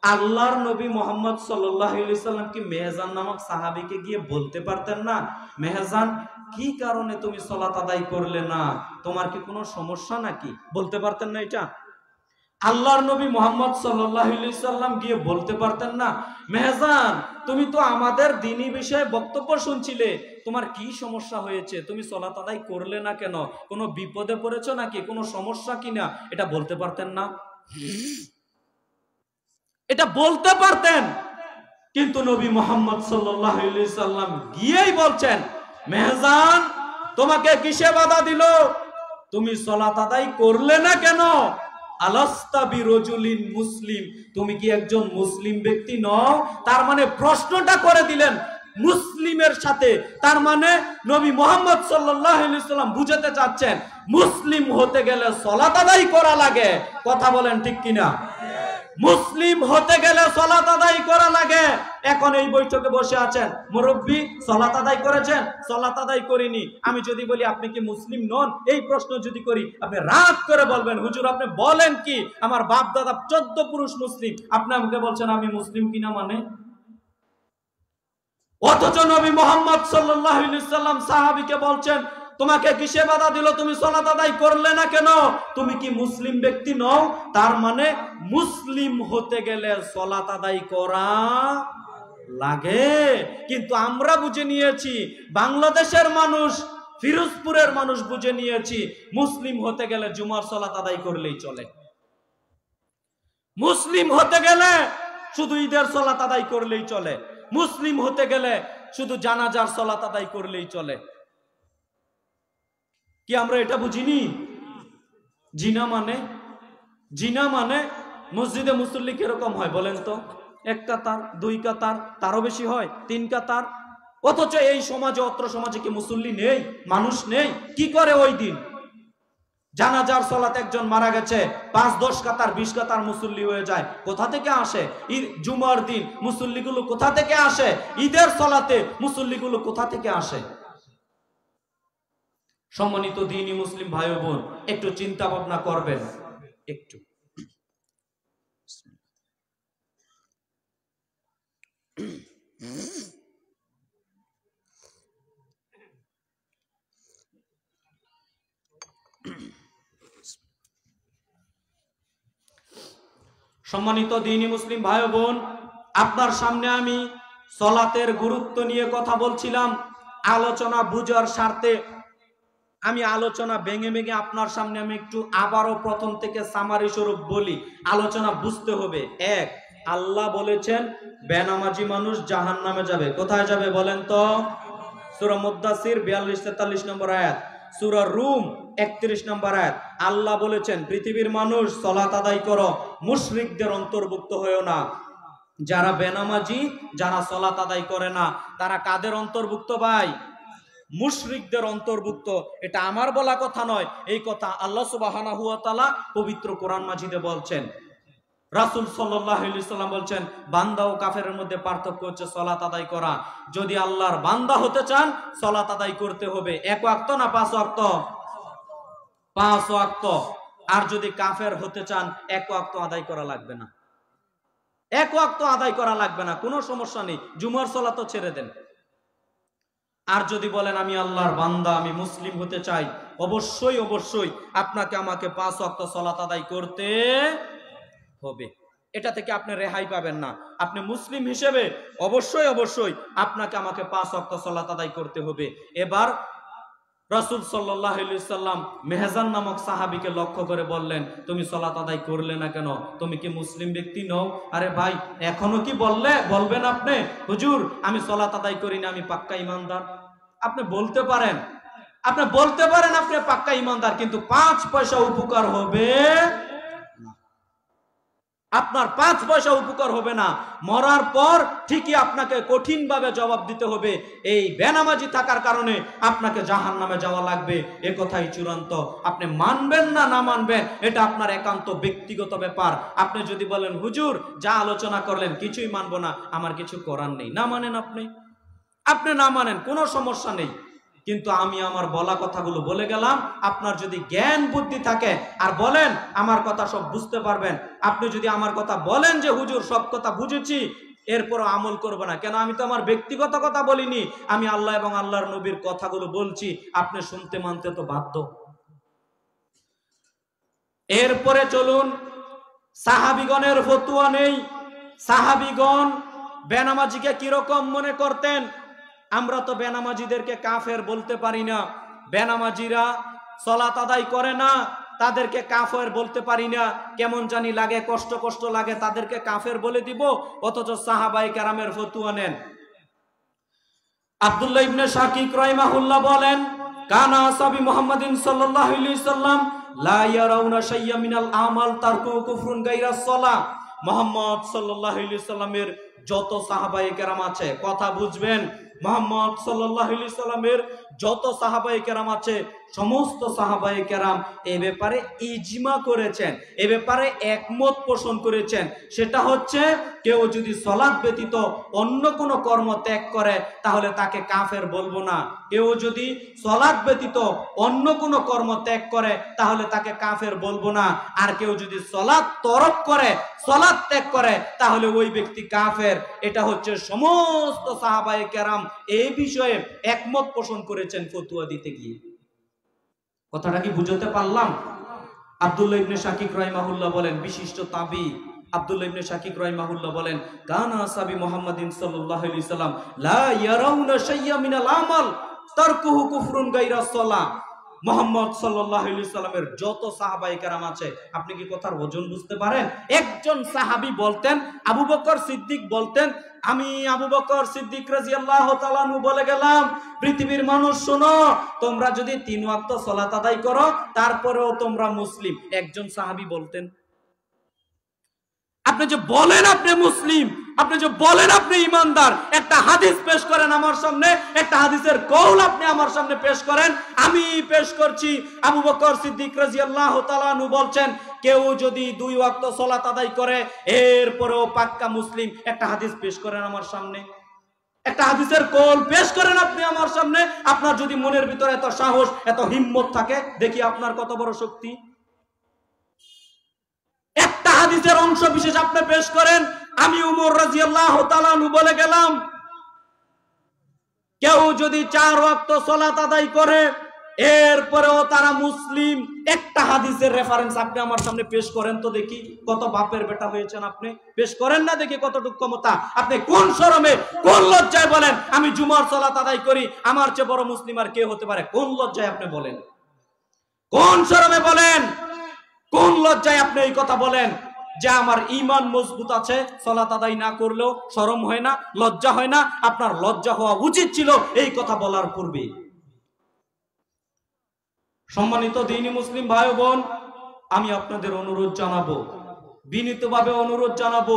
আল্লাহর নবী মুহাম্মদ সাল্লাল্লাহু আলাইহি সাল্লাম কি মেহজান নামক সাহাবীকে গিয়ে বলতে পারতেন না, মেহজান কি কারণে তুমি সালাত আদায় করলে না, তোমার কি কোনো সমস্যা নাকি? বলতে পারতেন না এটা? আল্লাহর নবী মুহাম্মদ সাল্লাল্লাহু আলাইহি সাল্লাম গিয়ে বলতে পারতেন না, মেহজান তুমি তো আমাদের দ্বীনি বিষয়ে বক্তব্য শুনছিলে, তোমার কি সমস্যা হয়েছে, তুমি সালাত আদায় করলে না কেন, কোনো বিপদে পড়েছো নাকি, কোনো সমস্যা কিনা? এটা বলতে পারতেন না? এটা বলতে পারতেন, কিন্তু নবী মুহাম্মদ সাল্লাল্লাহু আলাইহি সাল্লাম গিয়েই বলছেন, মেহজান তোমাকে কিসে বাধা দিল, তুমি সালাত আদায় করলে না কেন? আলাস্তা বিরজুলিন মুসলিম, তুমি কি একজন মুসলিম ব্যক্তি নও? তার মানে প্রশ্নটা করে দিলেন মুসলিমের সাথে। তার মানে নবী মুহাম্মদ সাল্লাল্লাহু আলাইহি সাল্লাম বুঝাতে চাচ্ছেন মুসলিম হতে গেলে সালাত আদায় করা লাগে। কথা বলেন ঠিক কিনা? মুসলিম হতে গেলে সালাত আদায় করা লাগে। এখন এই বৈঠকে বসে আছেন, মুরব্বী সালাত আদায় করেছেন? সালাত আদায় করিনি। আমি যদি বলি আপনি কি মুসলিম নন, এই প্রশ্ন যদি করি, আপনি রাগ করে বলবেন, হুজুর আপনি বলেন কি, আমার বাপ দাদা 14 পুরুষ মুসলিম, আপনি আমাকে বলছেন আমি মুসলিম কিনা মানে? অথচ নবী মুহাম্মদ সাল্লাল্লাহু আলাইহি সাল্লাম সাহাবীকে বলছেন, তোমাকে কিসে বাধা দিল, তুমি সালাত আদায় করলে না কেন, তুমি কি মুসলিম ব্যক্তি নও? তার মানে মুসলিম হতে গেলে সালাত আদায় করা লাগে। কিন্তু আমরা বুঝে নিয়েছি, বাংলাদেশের মানুষ, ফিরোজপুরের মানুষ বুঝে নিয়েছি, মুসলিম হতে গেলে জুমার সালাত আদায় করলেই চলে। মুসলিম হতে গেলে শুধু ঈদের সালাত আদায় করলেই চলে। মুসলিম হতে গেলে শুধু জানাজার সালাত আদায় করলেই চলে। কি আমরা এটা বুঝিনি? জিনা মানে মসজিদে মুসল্লি কিরকম হয় বলেন তো? 1 কাতার, 2 কাতার, তারও বেশি হয়, 3 কাতার। অথচ এই সমাজে, অত্র সমাজে কি মুসল্লি নেই, মানুষ নেই? কি করে ওই দিন জানাজার সালাত একজন মারা গেছে, 5-10 কাতার 20 কাতার মুসল্লি হয়ে যায়। কোথা থেকে আসে? জুমার দিন মুসল্লিগুলো কোথা থেকে আসে? ঈদের সালাতে মুসল্লিগুলো কোথা থেকে আসে? সম্মানিত দ্বীনি মুসলিম ভাই ও বোন, একটু চিন্তা ভাবনা করবেন। একটু সম্মানিত দ্বীনি মুসলিম ভাই ও বোন, আপনার সামনে আমি সালাতের গুরুত্ব নিয়ে কথা বলছিলাম। আলোচনা বুঝার স্বার্থে আমি আলোচনা ভেঙে ভেঙে আপনার সামনে আমি একটু আবারও প্রথম থেকে সামারি স্বরূপ বলি। আলোচনা বুঝতে হবে। 1, আল্লাহ বলেছেন বেনামাজি মানুষ জাহান্নামে যাবে। কোথায় যাবে বলেন তো? সূরা মুদ্দাসির 42-43 নম্বর আয়াত, সূরা রুম 31 নম্বর আয়াত। আল্লাহ বলেছেন পৃথিবীর মানুষ সালাত আদায় করো, মুশরিকদের অন্তর্ভুক্ত হয়েও না। যারা বেনামাজি, যারা সালাত আদায় করে না, তারা কাদের অন্তর্ভুক্ত ভাই? মুশরিকদের অন্তর্ভুক্ত। এটা আমার বলা কথা নয়, এই কথা আল্লাহ সুবহানাহু ওয়া তাআলা পবিত্র কোরআন মাজিদে বলছেন। রাসূল সাল্লাল্লাহু আলাইহি সাল্লাম বলছেন বান্দা ও কাফেরের মধ্যে পার্থক্য হচ্ছে সালাত আদায় করা। যদি আল্লাহর বান্দা হতে চান সালাত আদায় করতে হবে। 1 ওয়াক্ত না 5 ওয়াক্ত? 5 ওয়াক্ত। আর যদি কাফের হতে চান 1 ওয়াক্ত আদায় করা লাগবে না। 1 ওয়াক্ত আদায় করা লাগবে না, কোনো সমস্যা নেই। জুমার সালাতও ছেড়ে দেন। আর যদি বলেন আমি আল্লাহর বান্দা, আমি মুসলিম হতে চাই, অবশ্যই অবশ্যই আপনাকে আমাকে 5 ওয়াক্ত সালাত আদায় করতে হবে। এটা থেকে আপনি রেহাই পাবেন না। আপনি মুসলিম হিসেবে অবশ্যই অবশ্যই আপনাকে আমাকে 5 ওয়াক্ত সালাত আদায় করতে হবে। এবার রাসূল সাল্লাল্লাহু আলাইহি সাল্লাম মেহজান নামক সাহাবীকে লক্ষ্য করে বললেন, তুমি সালাত আদায় করলে না কেন? তুমি কি মুসলিম ব্যক্তি নও? আরে ভাই, এখনো কি বলবেন আপনি, হুজুর আমি সালাত আদায় করি না, আমি পাক্কা ঈমানদার? আপনি বলতে পারেন, আপনি পাক্কা ঈমানদার, কিন্তু 5 পয়সা উপকার হবে না। আপনার 5 পয়সা উপকার হবে না। মরার পর ঠিকই আপনাকে কঠিনভাবে জবাব দিতে হবে। এই বেনামাজি থাকার কারণে আপনাকে জাহান্নামে যাওয়া লাগবে, এ কথাই চূড়ান্ত। আপনি মানবেন না না মানবেন এটা আপনার একান্ত ব্যক্তিগত ব্যাপার। আপনি যদি বলেন হুজুর যা আলোচনা করলেন কিছুই মানবো না, আমার কিছু করার নেই, না মানেন আপনি না মানেন, কোনো সমস্যা নেই। কিন্তু আমি আমার বলা কথাগুলো বলে গেলাম। আপনার যদি জ্ঞান বুদ্ধি থাকে আর বলেন আমার কথা সব বুঝতে পারবেন, আপনি যদি আমার কথা বলেন যে হুজুর সব কথা বুঝেছি, এরপরও আমল করব না, কেন? আমি তো আমার ব্যক্তিগত কথা বলিনি, আমি আল্লাহ এবং আল্লাহর নবীর কথাগুলো বলছি, আপনি শুনতে মানতে তো বাধ্য। এরপরে চলুন, সাহাবীগণের ফতোয়া নেই। সাহাবীগণ বেনামাজিকে কিরকম মনে করতেন? আমরা তো বেনামাজিদেরকে কাফের বলতে পারি না, বেনামাজিরা সালাত আদায় করে না, তাদেরকে কাফের বলতে পারি না, কেমন জানি লাগে, কষ্ট লাগে, তাদেরকে কাফের বলে দিব। অথচ সাহাবায়ে কেরামের ফতোয়া নেন। আব্দুল্লাহ ইবনে শাকিক রাহিমাহুল্লাহ বলেন, কানা আসহাবি মুহাম্মাদিন সাল্লাল্লাহু আলাইহি সাল্লাম লা ইয়ারাউনা শাইয়্যা মিনাল আমাল তারকু কুফরুন গায়রা সালাহ। মুহাম্মদ সাল্লাল্লাহু আলাইহি সাল্লামের যত সাহাবায়ে কেরাম আছে, কথা বুঝবেন, মুহাম্মদ সাল্লাল্লাহু আলাইহি সাল্লামের যত সাহাবায়ে কেরাম আছে, সমস্ত সাহাবায়ে কেরাম এ ব্যাপারে ইজমা করেছেন, এ ব্যাপারে একমত পোষণ করেছেন। সেটা হচ্ছে কেউ যদি সালাত ব্যতীত অন্য কোনো কর্ম ত্যাগ করে তাহলে তাকে কাফের বলবো না। কেউ যদি সালাত ব্যতীত অন্য কোনো কর্ম ত্যাগ করে তাহলে তাকে কাফের বলবো না। আর কেউ যদি সালাত তরক করে, সালাত ত্যাগ করে, তাহলে ওই ব্যক্তি কাফের। এটা হচ্ছে সমস্ত সাহাবায়ে কেরাম এই বিষয়ে একমত পোষণ করেছেন ফতোয়া দিতে গিয়ে। কথাটা কি বুঝতে পারলাম? আব্দুল্লাহ ইবনে শাকিক রাহিমাহুল্লাহ বলেন, বিশিষ্ট তাবী আব্দুল্লাহ ইবনে শাকিক রাহিমাহুল্লাহ বলেন, কানা আসহাবি মুহাম্মাদিন সাল্লাল্লাহু আলাইহি সাল্লাম লা ইয়ারাউনা শাইয়্যা মিনাল আমাল তারকুহু কুফরুন গায়রা সালাহ। মুহাম্মদ সাল্লাল্লাহু আলাইহি সাল্লামের যত সাহাবায়ে কেরাম আছে, আপনি কি কথার ওজন বুঝতে পারেন? একজন সাহাবী বলতেন, আবু বকর সিদ্দিক বলতেন, আমি আবু বকর সিদ্দিক রাদিয়াল্লাহু তাআলা আনহু বলে গেলাম, পৃথিবীর মানুষ শোনো, তোমরা যদি 3 ওয়াক্ত সালাত আদায় করো তারপরেও তোমরা মুসলিম। একজন সাহাবী বলতেন। আপনি যে বলেন আপনি মুসলিম, আপনি যে বলেন আপনি ঈমানদার, একটা হাদিস পেশ করেন আমার সামনে, একটা হাদিসের কওল আপনি আমার সামনে পেশ করেন। আমি পেশ করছি, আবু বকর সিদ্দিক রাদিয়াল্লাহু তাআলা আনহু বলছেন, কেউ যদি 2 ওয়াক্ত সালাত আদায় করে এরপরেও পাক্কা মুসলিম। একটা হাদিস পেশ করেন আমার সামনে, একটা হাদিসের কওল পেশ করেন আপনি আমার সামনে। আপনার যদি মনের ভিতরে এত সাহস, এত হিম্মত থাকে, দেখি আপনার কত বড় শক্তি। একটা হাদিসের অংশ বিশেষ আপনি পেশ করেন, আমি উমর রাদিয়াল্লাহু তাআলা আনহু বলে গেলাম, কেউ যদি 4 ওয়াক্ত সালাত আদায় করে এরপরেও তারা মুসলিম। একটা হাদিসের রেফারেন্স আপনি আমার সামনে পেশ করেন তো দেখি, কত বাপের বেটা হয়েছেন আপনি, পেশ করেন না দেখি কতটুকু ক্ষমতা। আপনি কোন শরমে, কোন লজ্জায় বলেন আমি জুমার সালাত আদায় করি, আমার চেয়ে বড় মুসলিম আর কে হতে পারে? কোন লজ্জায় আপনি বলেন? কোন শরমে বলেন? কোন লজ্জায় আপনি এই কথা বলেন যে আমার ঈমান মজবুত আছে, সালাত আদায় না করলেও শরম হয় না, লজ্জা হয় না? আপনার লজ্জা হওয়া উচিত ছিল এই কথা বলার পূর্বে। সম্মানিত দ্বীনী মুসলিম ভাই বোন, আমি আপনাদের অনুরোধ জানাবো, বিনীতভাবে অনুরোধ জানাবো,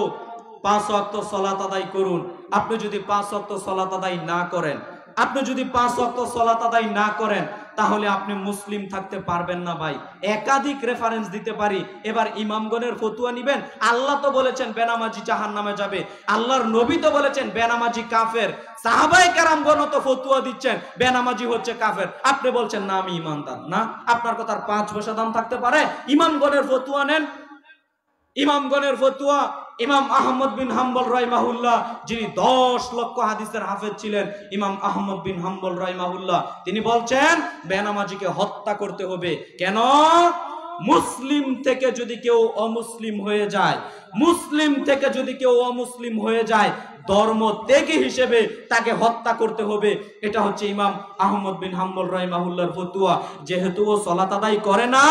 5 ওয়াক্ত সালাত আদায় করুন। আপনি যদি 5 ওয়াক্ত সালাত আদায় না করেন, তাহলে আপনি মুসলিম থাকতে পারবেন না ভাই। একাধিক রেফারেন্স দিতে পারি। এবার ইমামগণের ফতোয়া নিবেন। আল্লাহ তো বলেছেন বেনামাজি জাহান্নামে যাবে, আল্লাহর নবী তো বলেছেন বেনামাজি কাফের, সাহাবায়ে কেরামগণ তো ফতোয়া দিচ্ছেন বেনামাজি হচ্ছে কাফের, আপনি বলছেন না আমি ঈমানদার। না, আপনার কথার 5 পয়সা দাম থাকতে পারে? ইমামগণের ফতোয়া নেন। ইমামগণের ফতোয়া, ইমাম আহমদ বিন হাম্বল রাহিমাহুল্লাহ, যিনি 10 লক্ষ হাদিসের হাফেজ ছিলেন, ইমাম আহমদ বিন হাম্বল রাহিমাহুল্লাহ, তিনি বলছেন বেনামাজিকে হত্যা করতে হবে। কেন? মুসলিম থেকে যদি কেউ অমুসলিম হয়ে যায়, মুসলিম থেকে যদি কেউ অমুসলিম হয়ে যায়, ধর্ম ত্যাগী হিসেবে তাকে হত্যা করতে হবে। এটা হচ্ছে ইমাম আহমদ বিন হাম্বল রাহিমাহুল্লাহর ফতোয়া। যেহেতু ও সালাত আদায় করে না,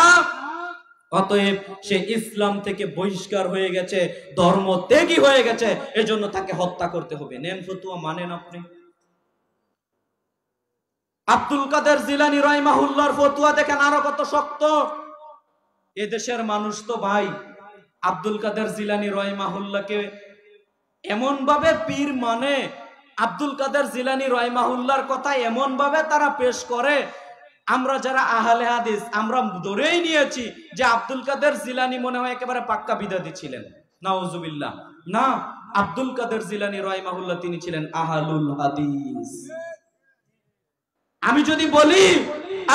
অতএব সে ইসলাম থেকে বহিষ্কার হয়ে গেছে, ধর্ম ত্যাগী হয়ে গেছে, এজন্য তাকে হত্যা করতে হবে। নেন ফতোয়া, মানেন আপনি? আব্দুল কাদের জিলানী রাহিমাহুল্লাহর ফতোয়া দেখেন আরো কত শক্ত। এদেশের মানুষ তো ভাই আব্দুল কাদের জিলানী রাহিমাহুল্লাহকে এমন ভাবে পীর মানে, আব্দুল কাদের জিলানী রাহিমাহুল্লাহর কথা এমন ভাবে তারা পেশ করে, আমরা যারা আহলে হাদিস আমরা ধরেই নিয়েছি যে আব্দুল কাদের জিলানী মনে হয় একেবারে পাক্কা বিদাতি ছিলেন। নাউজুবিল্লাহ। না, আব্দুল কাদের জিলানী রাহিমাহুল্লাহ তিনি ছিলেন আহলুল হাদিস। আমি যদি বলি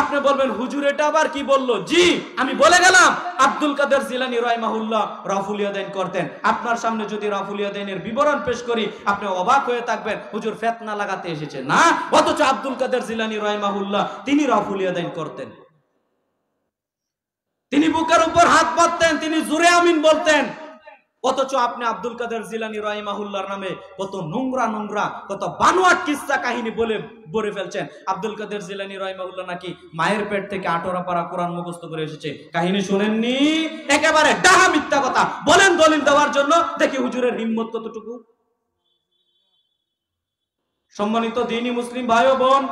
আপনি বলবেন হুজুর এটা আবার কি বললো? জি, আমি বলে গেলাম আব্দুল কাদের জিলানী রাহিমাহুল্লাহ রাফুল ইয়াদাইন করতেন। আপনার সামনে যদি রাফুল ইয়াদাইনের বিবরণ পেশ করি আপনি অবাক হয়ে থাকবেন, হুজুর ফিতনা লাগাতে এসেছে না, অথচ আব্দুল কাদের জিলানী রাহিমাহুল্লাহ তিনি রাফুল ইয়াদাইন করতেন। তিনি বুকের উপর হাত বাঁধতেন, তিনি জোরে আমিন বলতেন। অথচ আপনি আব্দুল কাদের জিলানী রাহিমাহুল্লাহর নামে কত নোংরা নোংরা কত বানোয়াট কিস্সা কাহিনী বলে ফেলছেন। আব্দুল কাদের জিলানী রাহিমাহুল্লাহ নাকি মায়ের পেট থেকে আটোরা পারা কোরআন মুখস্থ করে এসেছে, কাহিনী শুনেননি? একেবারে ডাহা মিথ্যা কথা বলেন দলিল দেওয়ার জন্য। দেখি হুজুরের হিম্মত কতটুকু। সম্মানিত দ্বীনি মুসলিম ভাই ও বোন,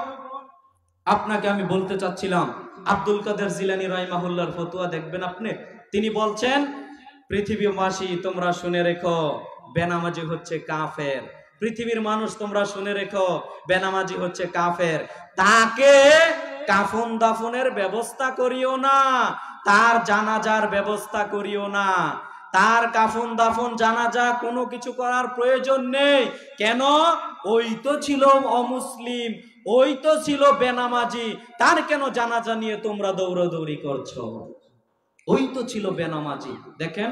আপনাকে আমি বলতে চাচ্ছিলাম আব্দুল কাদের জিলানী রাহিমাহুল্লাহর ফতোয়া দেখবেন আপনি। তিনি বলছেন, পৃথিবীবাসী তোমরা শুনে রেখো, বেনামাজি হচ্ছে কাফের। পৃথিবীর মানুষ তোমরা শুনে রেখো, বেনামাজি হচ্ছে কাফের। তাকে কাফন দাফনের ব্যবস্থা করিও না, তার জানাজার ব্যবস্থা করিও না, তার কাফন দাফন জানাজা কোনো কিছু করার প্রয়োজন নেই। কেন? ওই তো ছিল অমুসলিম, ওই তো ছিল বেনামাজি, তার কেন জানাজা নিয়ে তোমরা দৌড়াদৌড়ি করছো? ওই তো ছিল বেনামাজি। দেখেন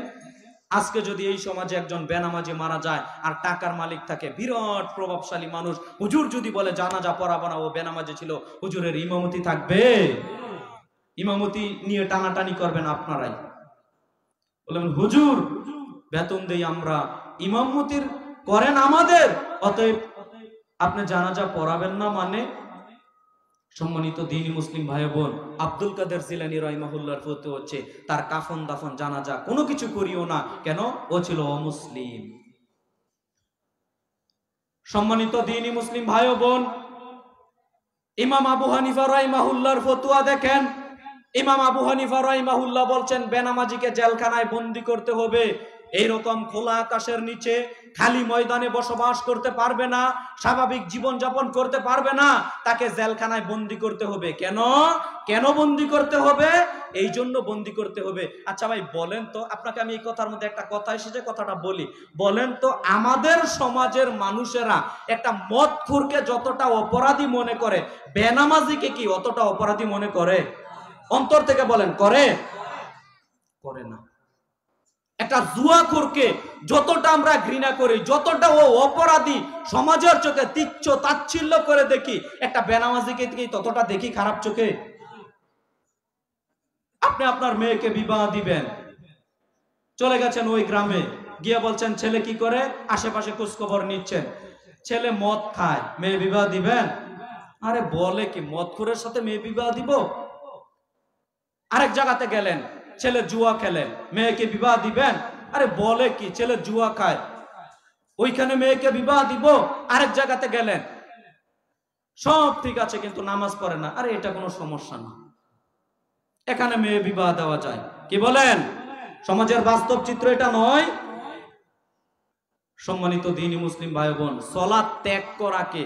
আজকে যদি এই সমাজে একজন বেনামাজি মারা যায় আর টাকার মালিক থাকে, বিরাট প্রভাবশালী মানুষ, হুজুর যদি বলে জানাজা পড়াবো না, ও বেনামাজি ছিল, হুজুরের ইমামতি থাকবে? ইমামতি নিয়ে টানাটানি করবেন আপনারাই। বলবেন হুজুর বেতন দেই আমরা, ইমামতির করেন আমাদের, অতএব আপনি জানাজা পড়াবেন না মানে? সম্মানিত দ্বীনি মুসলিম ভাই বোন, আব্দুল কাদের জিলানী রাহিমাহুল্লাহর ফতোয়া হচ্ছে তার কাফন দাফন জানাজা কোনো কিছু করিও না। কেন? ও ছিল অমুসলিম। সম্মানিত দ্বীনি মুসলিম ভাই বোন, ইমাম আবু হানিফা রাহিমাহুল্লাহর ফতোয়া দেখেন। ইমাম আবু হানিফা রাহিমাহুল্লাহ বলছেন বেনামাজিকে জেলখানায় বন্দী করতে হবে। এইরকম খোলা আকাশের নিচে খালি ময়দানে বসবাস করতে পারবে না, স্বাভাবিক জীবন যাপন করতে পারবে না, তাকে জেলখানায় বন্দী করতে হবে। কেন? কেন বন্দী করতে হবে? এই জন্য বন্দী করতে হবে। আচ্ছা ভাই বলেন তো, আপনাকে আমি এই কথার মধ্যে একটা কথা এসেছে, কথাটা বলি, বলেন তো আমাদের সমাজের মানুষেরা একটা মদখোরকে যতটা অপরাধী মনে করে, বেনামাজিকে কি অতটা অপরাধী মনে করে? অন্তর থেকে বলেন, করে? করে না। একটা জুয়াখোরকে যতটা আমরা ঘৃণা করি, যতটা ও অপরাধী সমাজের চোখে তিচ্ছ তাচ্ছিল্য করে দেখি, একটা বেনামাজিকে কি ততটা দেখি খারাপ চোখে? আপনি আপনার মেয়েকে বিবাহ দিবেন, চলে গেছেন ওই গ্রামে, গিয়ে বলছেন ছেলে কি করে, আশেপাশে খোঁজখবর নিচ্ছেন, ছেলে মদ খায়, মেয়ে বিবাহ দিবেন? আরে বলে কি, মদখোরের সাথে মেয়ে বিবাহ দিব? আরেক জায়গাতে গেলেন, ছেলে জুয়া খেলেন, মেয়েকে বিবাহ দিবেন? আরে বলে কি, ছেলে জুয়া খায়, ওইখানে মেয়েকে বিবাহ দিব? আরেক জায়গাতে গেলেন, সব ঠিক আছে কিন্তু নামাজ পড়ে না, আরে এটা কোনো সমস্যা না, এখানে মেয়ে বিবাহ দেওয়া যায়। কি বলেন? সমাজের বাস্তব চিত্র এটা নয়? সম্মানিত দ্বীনি মুসলিম ভাই বোন, সালাত ত্যাগ করাকে,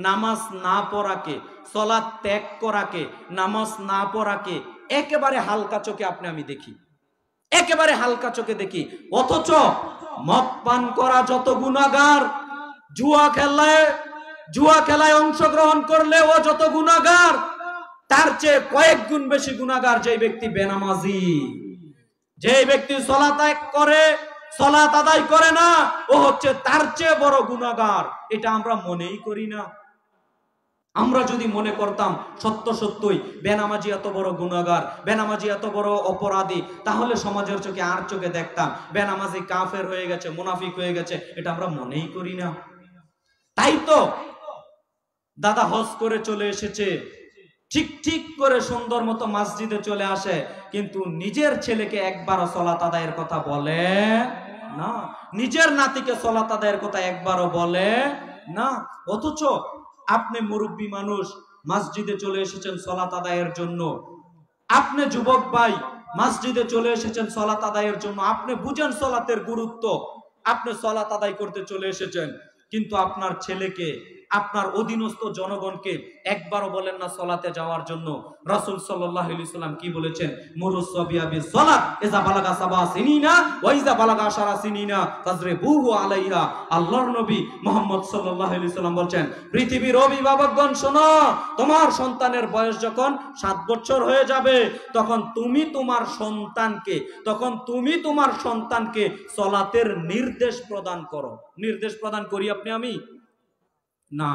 নামাজ না পড়াকে, সালাত ত্যাগ করাকে, নামাজ না পড়াকে একেবারে হালকা চোখে আপনি আমি দেখি, একেবারে হালকা চোখে দেখি। অথচ মদ পান করা যত গুনাহগার, জুয়া খেলায় অংশগ্রহণ করলে ও যত গুনাহগার, তার চেয়ে কয়েক গুণ বেশি গুনাহগার যে ব্যক্তি বেনামাজি, যে ব্যক্তি সালাত ত্যাগ করে, সালাত আদায় করে না, ও হচ্ছে তার চেয়ে বড় গুনাহগার। এটা আমরা মনেই করি না। আমরা যদি মনে করতাম সত্য সত্যই বেনামাজি এত বড় গুনাহগার, বেনামাজি এত বড় অপরাধী, তাহলে সমাজের চোখে আর চোখে দেখতাম বেনামাজি কাফের হয়ে গেছে, মুনাফিক হয়ে গেছে। এটা আমরা মনেই করি না। তাই তো দাদা হজ করে চলে এসেছে, ঠিক ঠিক করে সুন্দর মতো মসজিদে চলে আসে, কিন্তু নিজের ছেলেকে একবারও সালাত আদায়ের কথা বলে না, নিজের নাতিকে সালাত আদায়ের কথা একবারও বলে না। অথচ আপনি মুরব্বী মানুষ, মসজিদে চলে এসেছেন সালাত আদায়ের জন্য, আপনি যুবক ভাই মসজিদে চলে এসেছেন সালাত আদায়ের জন্য, আপনি বুঝেন সালাতের গুরুত্ব, আপনি সালাত আদায় করতে চলে এসেছেন, কিন্তু আপনার ছেলেকে, আপনার অধীনস্থ জনগণকে একবারও বলেন না সালাতে যাওয়ার জন্য। রাসূল সাল্লাল্লাহু আলাইহি সাল্লাম কি বলেছেন? মুরুস সাবিয়া বিস সালাত ইজা বালাগা সাবা সিনিনা ওয়া ইজা বালাগা আশারা সিনিনা ফাজরিবুহু আলাইহা। আল্লাহর নবী মুহাম্মদ সাল্লাল্লাহু আলাইহি সাল্লাম বলেন, পৃথিবীর অভিভাবকগণ শোনো, তোমার সন্তানের বয়স যখন 7 বছর হয়ে যাবে, তখন তুমি তোমার সন্তানকে সালাতের নির্দেশ প্রদান করো। নির্দেশ প্রদান করি আপনি আমি না।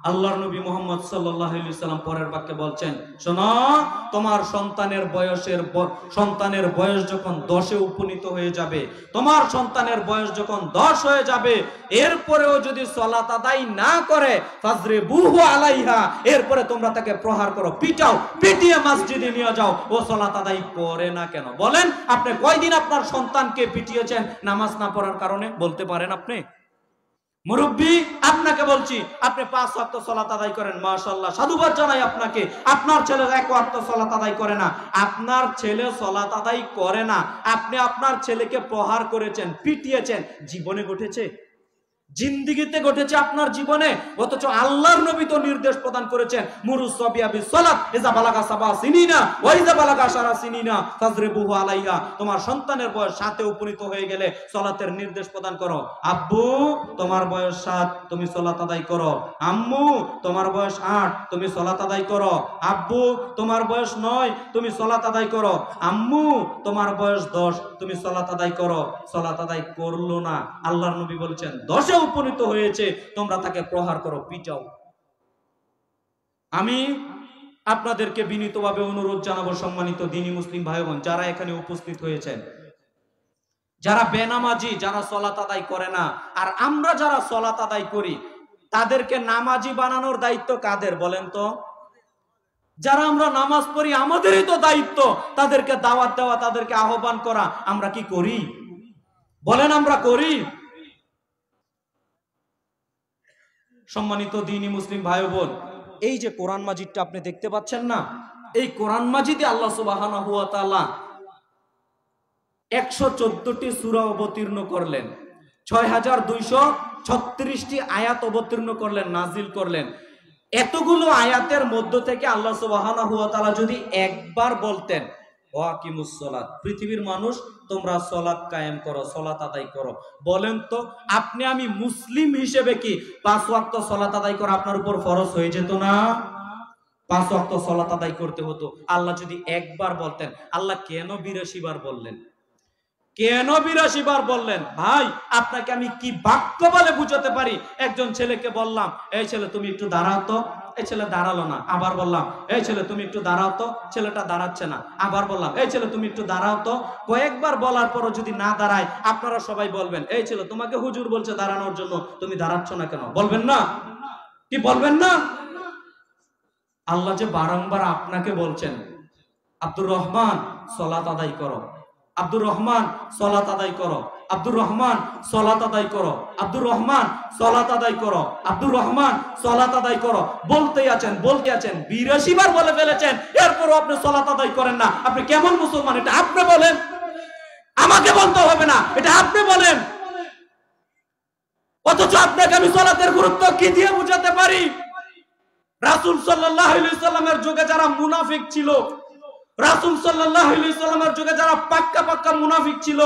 আল্লাহর নবী মুহাম্মদ সাল্লাল্লাহু আলাইহি সাল্লাম পরের বাক্যে বলছেন, শোনো, তোমার সন্তানের বয়স যখন 10-এ উপনীত হয়ে যাবে, তোমার সন্তানের বয়স যখন 10 হয়ে যাবে, এরপরেও যদি সালাত আদায় না করে ফাজরিবুহু আলাইহা, এরপরে তোমরা তাকে প্রহার করো, পিটাও, পিটিয়ে মসজিদে নিয়ে যাও। ও সালাত আদায় করে না কেন? বলেন, আপনি কয়দিন আপনার সন্তানকে পিটিয়েছেন নামাজ না পড়ার কারণে? বলতে পারেন আপনি? মুরব্বী, আপনাকে বলছি, আপনি 5 ওয়াক্ত সালাত আদায় করেন, মাশাআল্লাহ, সাধুবাদ জানাই আপনাকে। আপনার ছেলে 1 ওয়াক্ত সালাত আদায় করে না, আপনার ছেলে সালাত আদায় করে না, আপনি আপনার ছেলেকে প্রহার করেছেন, পিটিয়েছেন, জীবনে ঘটেছে? জিন্দেগিতে ঘটেছে আপনার জীবনে? অথচ আল্লাহর নবী তো নির্দেশ প্রদান করেছেন, মুরুস সাবিয়া বিস সালাত ইজা বালাগা সাবা সিনিনা ওয়া ইজা বালাগা আশারা সিনিনা ফাজরিবুহু আলাইহা। তোমার সন্তানের বয়স 7-এ উপনীত হয়ে গেলে সালাতের নির্দেশ প্রদান করো। আব্বু, তোমার বয়স 7, তুমি সালাত আদায় করো। আম্মু, তোমার বয়স 8, তুমি সালাত আদায় করো। আব্বু, তোমার বয়স 9, তুমি সালাত আদায় করো। আম্মু, তোমার বয়স 10, তুমি সালাত আদায় করো। সালাত আদায় করলো না, আল্লাহর নবী বলেছেন 10-এ উপনীত হয়েছে, তোমরা তাকে প্রহার করো, পিটাও। আমি আপনাদেরকে বিনীতভাবে অনুরোধ জানাবো, সম্মানিত দ্বীনী মুসলিম ভাই বোন যারা এখানে উপস্থিত হয়েছেন, যারা বেনামাজি, যারা সালাত আদায় করে না, আর আমরা যারা সালাত আদায় করি, তাদেরকে নামাজি বানানোর দায়িত্ব কাদের বলেন তো? যারা আমরা নামাজ পড়ি, আমাদেরই তো দায়িত্ব তাদেরকে দাওয়াত দেওয়া, তাদেরকে আহ্বান করা। আমরা কি করি? বলেন, আমরা করি? সম্মানিত দ্বীনী মুসলিম ভাই বোন, এই যে কোরআন মাজিদটা আপনি দেখতে পাচ্ছেন না, এই কোরআন মাজিদে আল্লাহ সুবহানাহু ওয়া তাআলা 114টি সূরা অবতীর্ণ করলেন, 6236টি আয়াত অবতীর্ণ করলেন, নাজিল করলেন। এতগুলো আয়াতের মধ্য থেকে আল্লাহ সুবহানাহু ওয়া তাআলা যদি একবার বলতেন, ওয়াকিমুস সালাত, পৃথিবীর মানুষ তোমরা সালাত কায়েম করো, সালাত আদায় করো, বলেন তো আপনি আমি মুসলিম হিসেবে কি 5 ওয়াক্ত সালাত আদায় করা আপনার উপর ফরজ হয়ে যেত না? 5 ওয়াক্ত সালাত আদায় করতে হতো। আল্লাহ যদি একবার বলতেন, আল্লাহ কেন 82 বার বললেন? কেন 82 বার বললেন? ভাই, আপনাকে আমি কি বাক্য বলে বুঝাতে পারি? একজন ছেলেকে বললাম, এই ছেলে তুমি একটু দাঁড়াও তো, এই ছেলে দাঁড়ালো না। আবার বললাম, এই ছেলে তুমি একটু দাঁড়াও তো, ছেলেটা দাঁড়াচ্ছে না। আবার বললাম, এই ছেলে তুমি একটু দাঁড়াও তো। কয়েকবার বলার পরও যদি না দাঁড়ায়, আপনারা সবাই বলবেন, এই ছেলে তোমাকে হুজুর বলছে দাঁড়ানোর জন্য, তুমি দাঁড়াচ্ছ না কেন? বলবেন না? কি বলবেন না? আল্লাহ যে বারংবার আপনাকে বলছেন, আব্দুর রহমান সালাত আদায় করো, আব্দুর রহমান সালাত আদায় করো, আব্দুর রহমান সালাত আদায় করো, আব্দুর রহমান সালাত আদায় করো, আব্দুর রহমান সালাত আদায় করো, বলতে আছেন 82 বার বলে ফেলেছেন, এরপরও আপনি সালাত আদায় করেন না। আপনি কেমন মুসলমান? এটা আপনি বলেন, আমাকে বলতে হবে না, এটা আপনি বলেন। অথচ আপনাকে আমি সালাতের গুরুত্ব কি দিয়ে বুঝাতে পারি? রাসূল সাল্লাল্লাহু আলাইহি সাল্লামের যুগে যারা মুনাফিক ছিল, রাসূল সাল্লাল্লাহু আলাইহি সাল্লামের যুগে যারা পাক্কা পাক্কা মুনাফিক ছিল,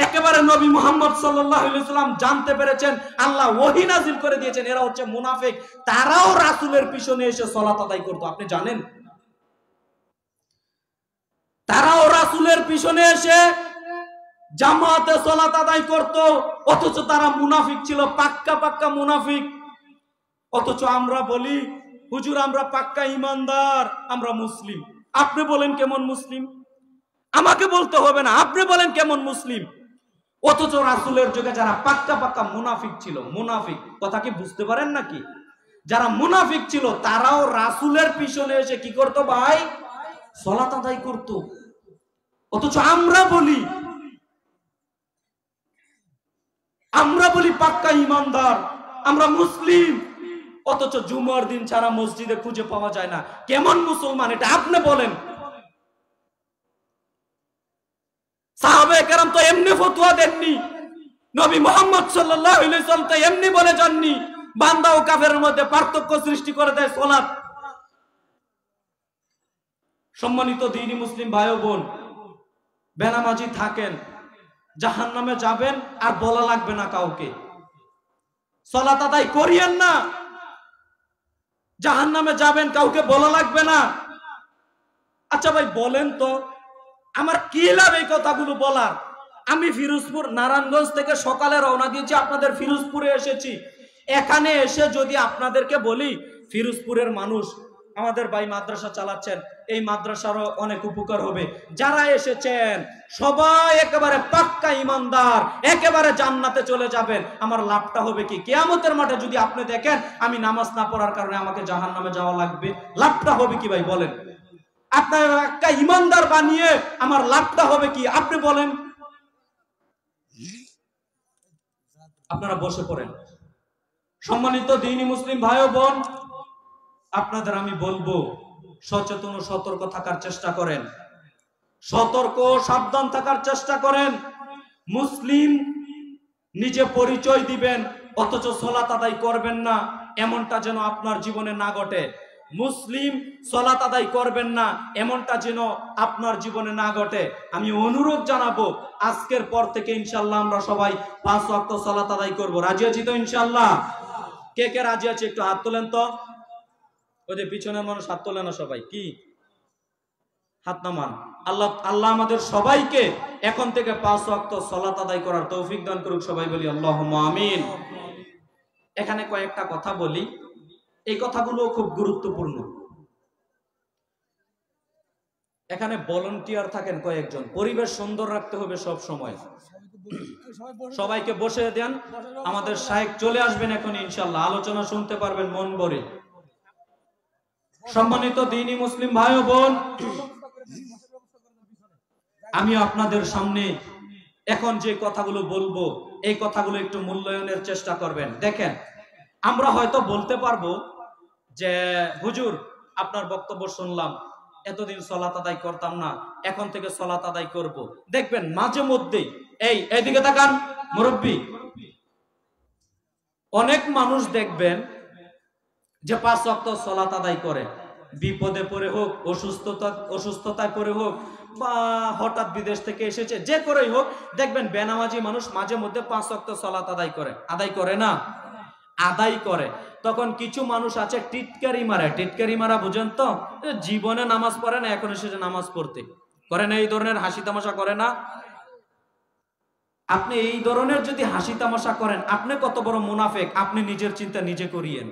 একেবারে নবী মুহাম্মদ সাল্লাল্লাহু আলাইহি সাল্লাম জানতে পেরেছেন, আল্লাহ ওহী নাযিল করে দিয়েছেন এরা হচ্ছে মুনাফিক, তারাও রাসূলের পিছনে এসে সালাত আদায় করত। আপনি জানেন? তারাও রাসূলের পিছনে এসে জামাতে সালাত আদায় করত, অথচ তারা মুনাফিক ছিল, পাক্কা পাক্কা মুনাফিক। অথচ আমরা বলি হুজুর আমরা পাক্কা ইমানদার, আমরা মুসলিম। আপনি বলেন কেমন মুসলিম? আমাকে বলতে হবে না, আপনি বলেন কেমন মুসলিম? অথচ রাসূলের যুগে যারা পাক্কা পাক্কা মুনাফিক ছিল, মুনাফিক কথা কি বুঝতে পারেন নাকি? যারা মুনাফিক ছিল তারাও রাসূলের পিছনে এসে কি করতো ভাই? সালাত আদায় করতো। অথচ আমরা বলি পাক্কা ইমানদার, আমরা মুসলিম, অথচ জুমার দিন ছাড়া মসজিদে খুঁজে পাওয়া যায় না। কেমন মুসলমান এটা আপনি বলেন? সাহাবায়ে কেরাম তো এমনি ফতোয়া দেননি, নবী মুহাম্মদ সাল্লাল্লাহু আলাইহি ওয়াসাল্লাম তো এমনি বলে যাননি বান্দা ও কাফেরের মধ্যে পার্থক্য সৃষ্টি করে দেয় সালাত। সম্মানিত দ্বীনি মুসলিম ভাই ও বোন, বেনামাজি থাকেন, জাহান্নামে যাবেন আর বলা লাগবে না কাউকে। সালাত আদায় করিয়েন না, জাহান্নামে যাবেন, কাউকে বলা লাগবে না। আচ্ছা ভাই বলেন তো, আমার কি লাভ এই কথাগুলো বলার? আমি ফিরোজপুর নারায়ণগঞ্জ থেকে সকালে রওনা দিয়েছি, আপনাদের ফিরোজপুরে এসেছি। এখানে এসে যদি আপনাদেরকে বলি ফিরোজপুরের মানুষ, আমাদের ভাই মাদ্রাসা চালাচ্ছেন, এই মাদ্রাসারও অনেক উপকার হবে, যারা এসেছেন সবাই একেবারে পাক্কা ইমানদার, একেবারে জান্নাতে চলে যাবেন, আমার লাভটা হবে কি? কিয়ামতের মাঠে যদি আপনি দেখেন আমি নামাজ না পড়ার কারণে আমাকে জাহান্নামে যাওয়া লাগবে, লাভটা হবে কি ভাই বলেন? আপনার একটা ইমানদার বানিয়ে আমার লাভটা হবে কি আপনি বলেন? আপনারা বসে পড়েন। সম্মানিত দ্বীনি মুসলিম ভাই ও বোন, আপনাদের আমি বলবো সচেতন ও সতর্ক থাকার চেষ্টা করেন, সতর্ক সাবধান থাকার চেষ্টা করেন। মুসলিম নিজে পরিচয় দিবেন অথচ সালাত আদায় করবেন না, এমনটা যেন আপনার জীবনে না ঘটে। মুসলিম সালাত আদায় করবেন না, এমনটা যেন আপনার জীবনে না ঘটে। আমি অনুরোধ জানাবো আজকের পর থেকে ইনশাআল্লাহ আমরা সবাই 5 ওয়াক্ত সালাত আদায় করব। রাজি আছি তো ইনশাআল্লাহ? কে কে রাজি আছে একটু হাত তোলেন তো। ওই যে পিছনের মানুষ হাত তোলে না সবাই, কি হাত নামান। আল্লাহ আমাদের সবাইকে এখন থেকে 5 ওয়াক্ত সালাত আদায় করার তৌফিক দান করুক, সবাই বলি আল্লাহুম্মা আমিন। এখানে কয়েকটা কথা বলি, এই কথাগুলো খুব গুরুত্বপূর্ণ। এখানে ভলান্টিয়ার থাকেন কয়েকজন, পরিবেশ সুন্দর রাখতে হবে সব সময়। সবাইকে বসে দেন, আমাদের শায়েখ চলে আসবেন এখন ইনশাআল্লাহ, আলোচনা শুনতে পারবেন মন ভরে। সম্মানিত দ্বীনি মুসলিম ভাই ও বোন, আমি আপনাদের সামনে এখন যে কথাগুলো বলবো এই কথাগুলো একটু মূল্যায়নের চেষ্টা করবেন। দেখেন, আমরা হয়তো বলতে পারবো যে হুজুর আপনার বক্তব্য শুনলাম, এতদিন সালাত আদায় করতাম না, এখন থেকে সালাত আদায় করব। দেখবেন মাঝে মধ্যেই এইদিকে তাকান মুরব্বী, অনেক মানুষ দেখবেন যে 5 ওয়াক্ত সালাত আদায় করে, বিপদে পড়ে হোক, অসুস্থতায় পড়ে হোক, বা হঠাৎ বিদেশ থেকে এসেছে, যে করেই হোক, দেখবেন বেনামাজি মানুষ মাঝে মধ্যে 5 ওয়াক্ত সালাত আদায় করে না, আদায় করে। তখন কিছু মানুষ আছে টিটকারি মারা, বুঝেন তো, জীবনে নামাজ পড়ে না, এখন এসেছে নামাজ পড়তে, করে না, এই ধরনের হাসি তামাশা করে না। আপনি এই ধরনের যদি হাসি তামাশা করেন, আপনি কত বড় মুনাফিক, আপনি নিজের চিন্তা নিজে করিয়েন।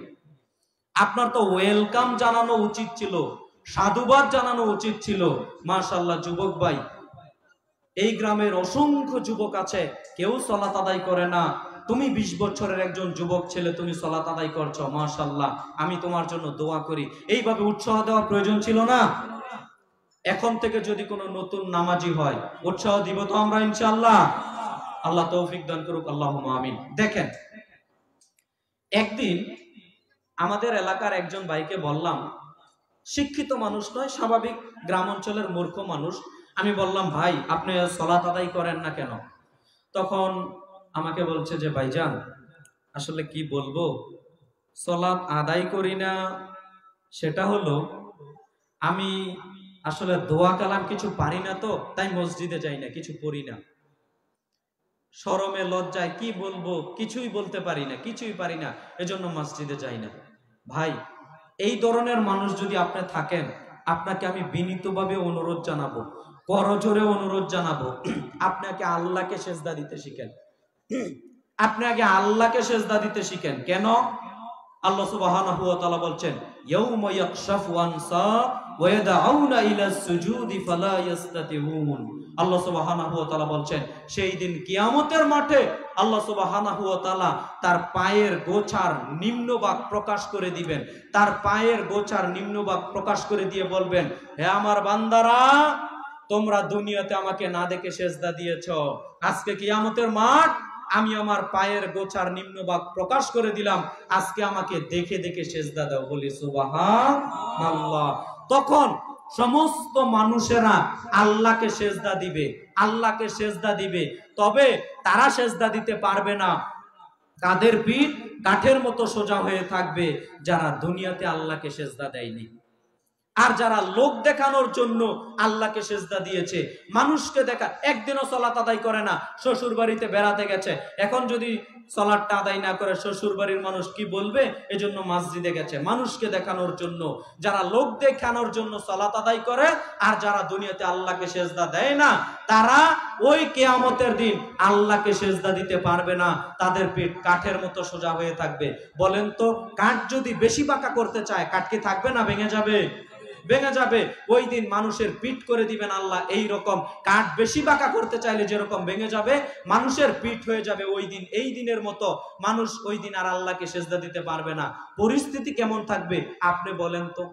আপনার তো ওয়েলকাম জানানো উচিত ছিল, সাধুবাদ জানানো উচিত ছিল। মাশাআল্লাহ যুবক ভাই, এই গ্রামের অসংখ্য যুবক আছে, কেউ সালাত আদায় করে না, তুমি 20 বছরের একজন যুবক ছেলে, তুমি সালাত আদায় করছো, মাশাআল্লাহ, আমি তোমার জন্য দোয়া করি। এইভাবে উৎসাহ দেওয়ার প্রয়োজন ছিল না? এখন থেকে যদি কোনো নতুন নামাজি হয়, উৎসাহ দিব তো আমরা ইনশাআল্লাহ। আল্লাহ তৌফিক দান করুক, আল্লাহুম্মা আমিন। দেখেন, একদিন আমাদের এলাকার একজন ভাইকে বললাম, শিক্ষিত মানুষ নয়, স্বাভাবিক গ্রাম অঞ্চলের মূর্খ মানুষ, আমি বললাম ভাই আপনি সালাত আদায় করেন না কেন? তখন আমাকে বলছে যে ভাইজান আসলে কি বলবো, সালাত আদায় করি না সেটা হলো আমি আসলে দোয়া কালাম কিছু পারি না, তো তাই মসজিদে যাই না, কিছু পড়ি না, শরমে লজ্জায় কি বলবো, কিছুই বলতে পারি না, কিছুই পারি না, এজন্য মসজিদে যাই না। ভাই এই ধরনের মানুষ যদি আপনি থাকেন, আপনাকে আমি বিনীতভাবে অনুরোধ জানাবো, করজোরে অনুরোধ জানাবো, আপনি আগে আল্লাহকে সেজদা দিতে শিখেন। আপনি আগে আল্লাহকে সেজদা দিতে শিখেন। কেন? আল্লাহ সুবহানাহু ওয়া তাআলা বলছেন, ইয়াউমা ইয়াকশাফু আন সাক ওয়া ইয়াদউনা ইলা সুজুদি ফালা ইস্তাতিউন। আল্লাহ সুবহানাহু ওয়া তাআলা বলছেন, সেই দিন কিয়ামতের মাঠে আল্লাহ সুবহানাহু ওয়া তাআলা তার পায়ের গোছার নিম্নভাগ প্রকাশ করে দিবেন। তার পায়ের গোছার নিম্নভাগ প্রকাশ করে দিয়ে বলবেন, হে আমার বান্দারা, তোমরা দুনিয়াতে আমাকে না দেখে সেজদা দিয়েছো, আজকে কিয়ামতের মাঠ আমি আমার পায়ের গোছার নিম্নভাগ প্রকাশ করে দিলাম, আজকে আমাকে দেখে দেখে সেজদা দাও। বলি সুবহানাল্লাহ। তখন সমস্ত মানুষেরা আল্লাহকে সেজদা দিবে, আল্লাহকে সেজদা দিবে। তবে তারা সেজদা দিতে পারবে না, তাদের পিঠ কাঠের মতো সোজা হয়ে থাকবে যারা দুনিয়াতে আল্লাহকে সেজদা দেয়নি। আর যারা লোক দেখানোর জন্য আল্লাহকে সেজদা দিয়েছে, মানুষকে দেখা, একদিনও সালাত আদায় করে না, শ্বশুর বাড়িতে বেড়াতে গেছে, এখন যদি সালাতটা আদায় না করে শ্বশুর বাড়ির মানুষ কি বলবে, এজন্য মসজিদে গেছে মানুষকে দেখানোর জন্য। যারা লোক দেখানোর জন্য সালাত আদায় করে আর যারা দুনিয়াতে আল্লাহকে সেজদা দেয় না, তারা ওই কিয়ামতের দিন আল্লাহকে সেজদা দিতে পারবে না, তাদের পিঠ কাঠের মতো সোজা হয়ে থাকবে। বলেন তো, কাঠ যদি বেশি বাঁকা করতে চায়, কাঠ কি থাকবে না ভেঙে যাবে? ভেঙে যাবে। ওই দিন মানুষের পিঠ করে দিবেন আল্লাহ এই রকম, কাঠ বেশি বাঁকা করতে চাইলে যেরকম ভেঙে যাবে, মানুষের পিঠ হয়ে যাবে ওই দিন এই দিনের মতো। মানুষ ওই দিন আর আল্লাহকে সেজদা দিতে পারবে না। পরিস্থিতি কেমন থাকবে আপনি বলেন তো?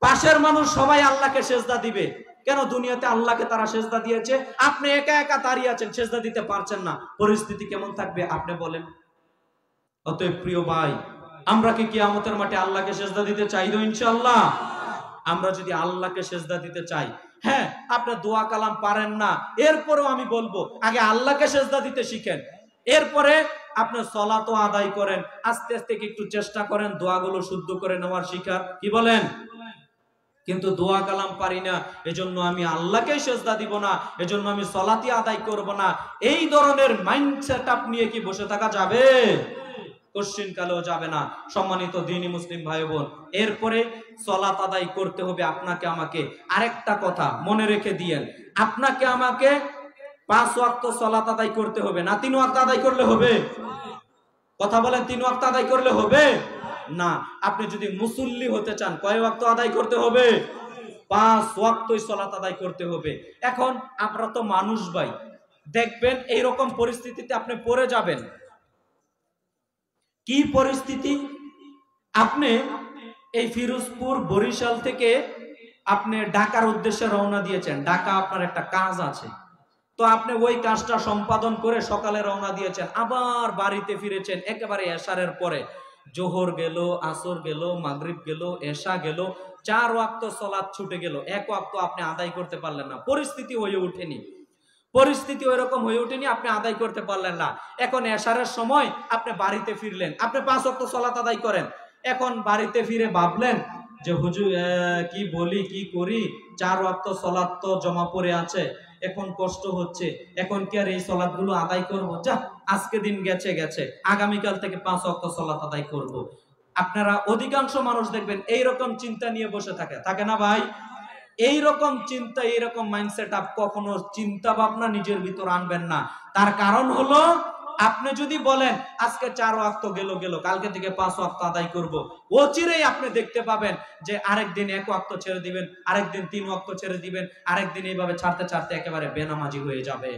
পাশের মানুষ সবাই আল্লাহকে সেজদা দিবে, কেন? দুনিয়াতে আল্লাহকে তারা সেজদা দিয়েছে, আপনি একা একা দাঁড়িয়ে আছেন, সেজদা দিতে পারছেন না। পরিস্থিতি কেমন থাকবে আপনি বলেন? অতএব প্রিয় ভাই, আমরা কি কিয়ামতের মাঠে আল্লাহকে সেজদা দিতে চাই তো? ইনশাআল্লাহ। আমরা যদি আল্লাহকে সেজদা দিতে চাই, হ্যাঁ, আপনি দোয়া কালাম পারেন না, এরপরেও আমি বলবো আগে আল্লাহকে সেজদা দিতে শিখেন, এরপরে আপনি সালাতও আদায় করেন। আস্তে আস্তে একটু চেষ্টা করেন দোয়াগুলো শুদ্ধ করে নেওয়ার শিখার, কি বলেন? কিন্তু দোয়া কালাম পারি না, এজন্য আমি আল্লাহকে সেজদা দিব না, এজন্য আমি সালাতই আদায় করব না, এই ধরনের মাইন্ডসেট আপ নিয়ে কি বসে থাকা যাবে? কোশ্চিন কালেও যাবে না। সম্মানিত দ্বীনি মুসলিম ভাই বোন, এরপরে সালাত আদায় করতে হবে আপনাকে আমাকে। আরেকটা কথা মনে রেখে দিয়েন, আপনাকে আমাকে 5 ওয়াক্ত সালাত আদায় করতে হবে না 3 ওয়াক্ত আদায় করলে হবে? কথা বলেন, 3 ওয়াক্ত আদায় করলে হবে না। আপনি যদি মুসল্লি হতে চান, কয় ওয়াক্ত আদায় করতে হবে? 5 ওয়াক্তই সালাত আদায় করতে হবে। এখন আমরা তো মানুষ ভাই, দেখবেন এইরকম পরিস্থিতিতে আপনি পড়ে যাবেন। কি পরিস্থিতি? আপনি এই ফিরোজপুর বরিশাল থেকে আপনি ঢাকার উদ্দেশ্যে রওনা দিয়েছেন, ঢাকা আপনার একটা কাজ আছে, তো আপনি ওই কাজটা সম্পাদন করে সকালে রওনা দিয়েছেন, আবার বাড়িতে ফিরেছেন একেবারে এশারের পরে। জোহর গেল, আসর গেল, মাগরিব গেল, এশা গেল, 4 ওয়াক্ত সালাত ছুটে গেল, 1 ওয়াক্ত আপনি আদায় করতে পারলেন না। পরিস্থিতি হয়ে ওঠেনি, পরিস্থিতি ওইরকম হয়ে ওঠেনি, আপনি আদায় করতে পারলেন না। এখন এশারের সময় আপনি বাড়িতে ফিরলেন, আপনি 5 ওয়াক্ত সালাত আদায় করেন। এখন বাড়িতে ফিরে ভাবলেন যে হুজুর কি বলি, কি করি, 4 ওয়াক্ত সালাত তো জমা পড়ে আছে, এখন কষ্ট হচ্ছে, এখন কি আর এই সালাত গুলো আদায় করবো? যা, আজকে দিন গেছে গেছে, আগামীকাল থেকে 5 ওয়াক্ত সালাত আদায় করব। আপনারা অধিকাংশ মানুষ দেখবেন এইরকম চিন্তা নিয়ে বসে থাকে না ভাই? এইরকম চিন্তা, এইরকম মাইন্ডসেট আপ কখনো চিন্তা ভাবনা নিজের ভিতর আনবেন না। তার কারণ হলো, আপনি যদি বলেন আজকে 4 ওয়াক্ত গেল, কালকে থেকে 5 ওয়াক্ত আদায় করব, অচিরেই আপনি দেখতে পাবেন যে আরেকদিন 1 ওয়াক্ত ছেড়ে দিবেন, আরেকদিন 3 ওয়াক্ত ছেড়ে দিবেন, আরেকদিন এইভাবে ছাড়তে ছাড়তে একেবারে বেনামাজি হয়ে যাবে।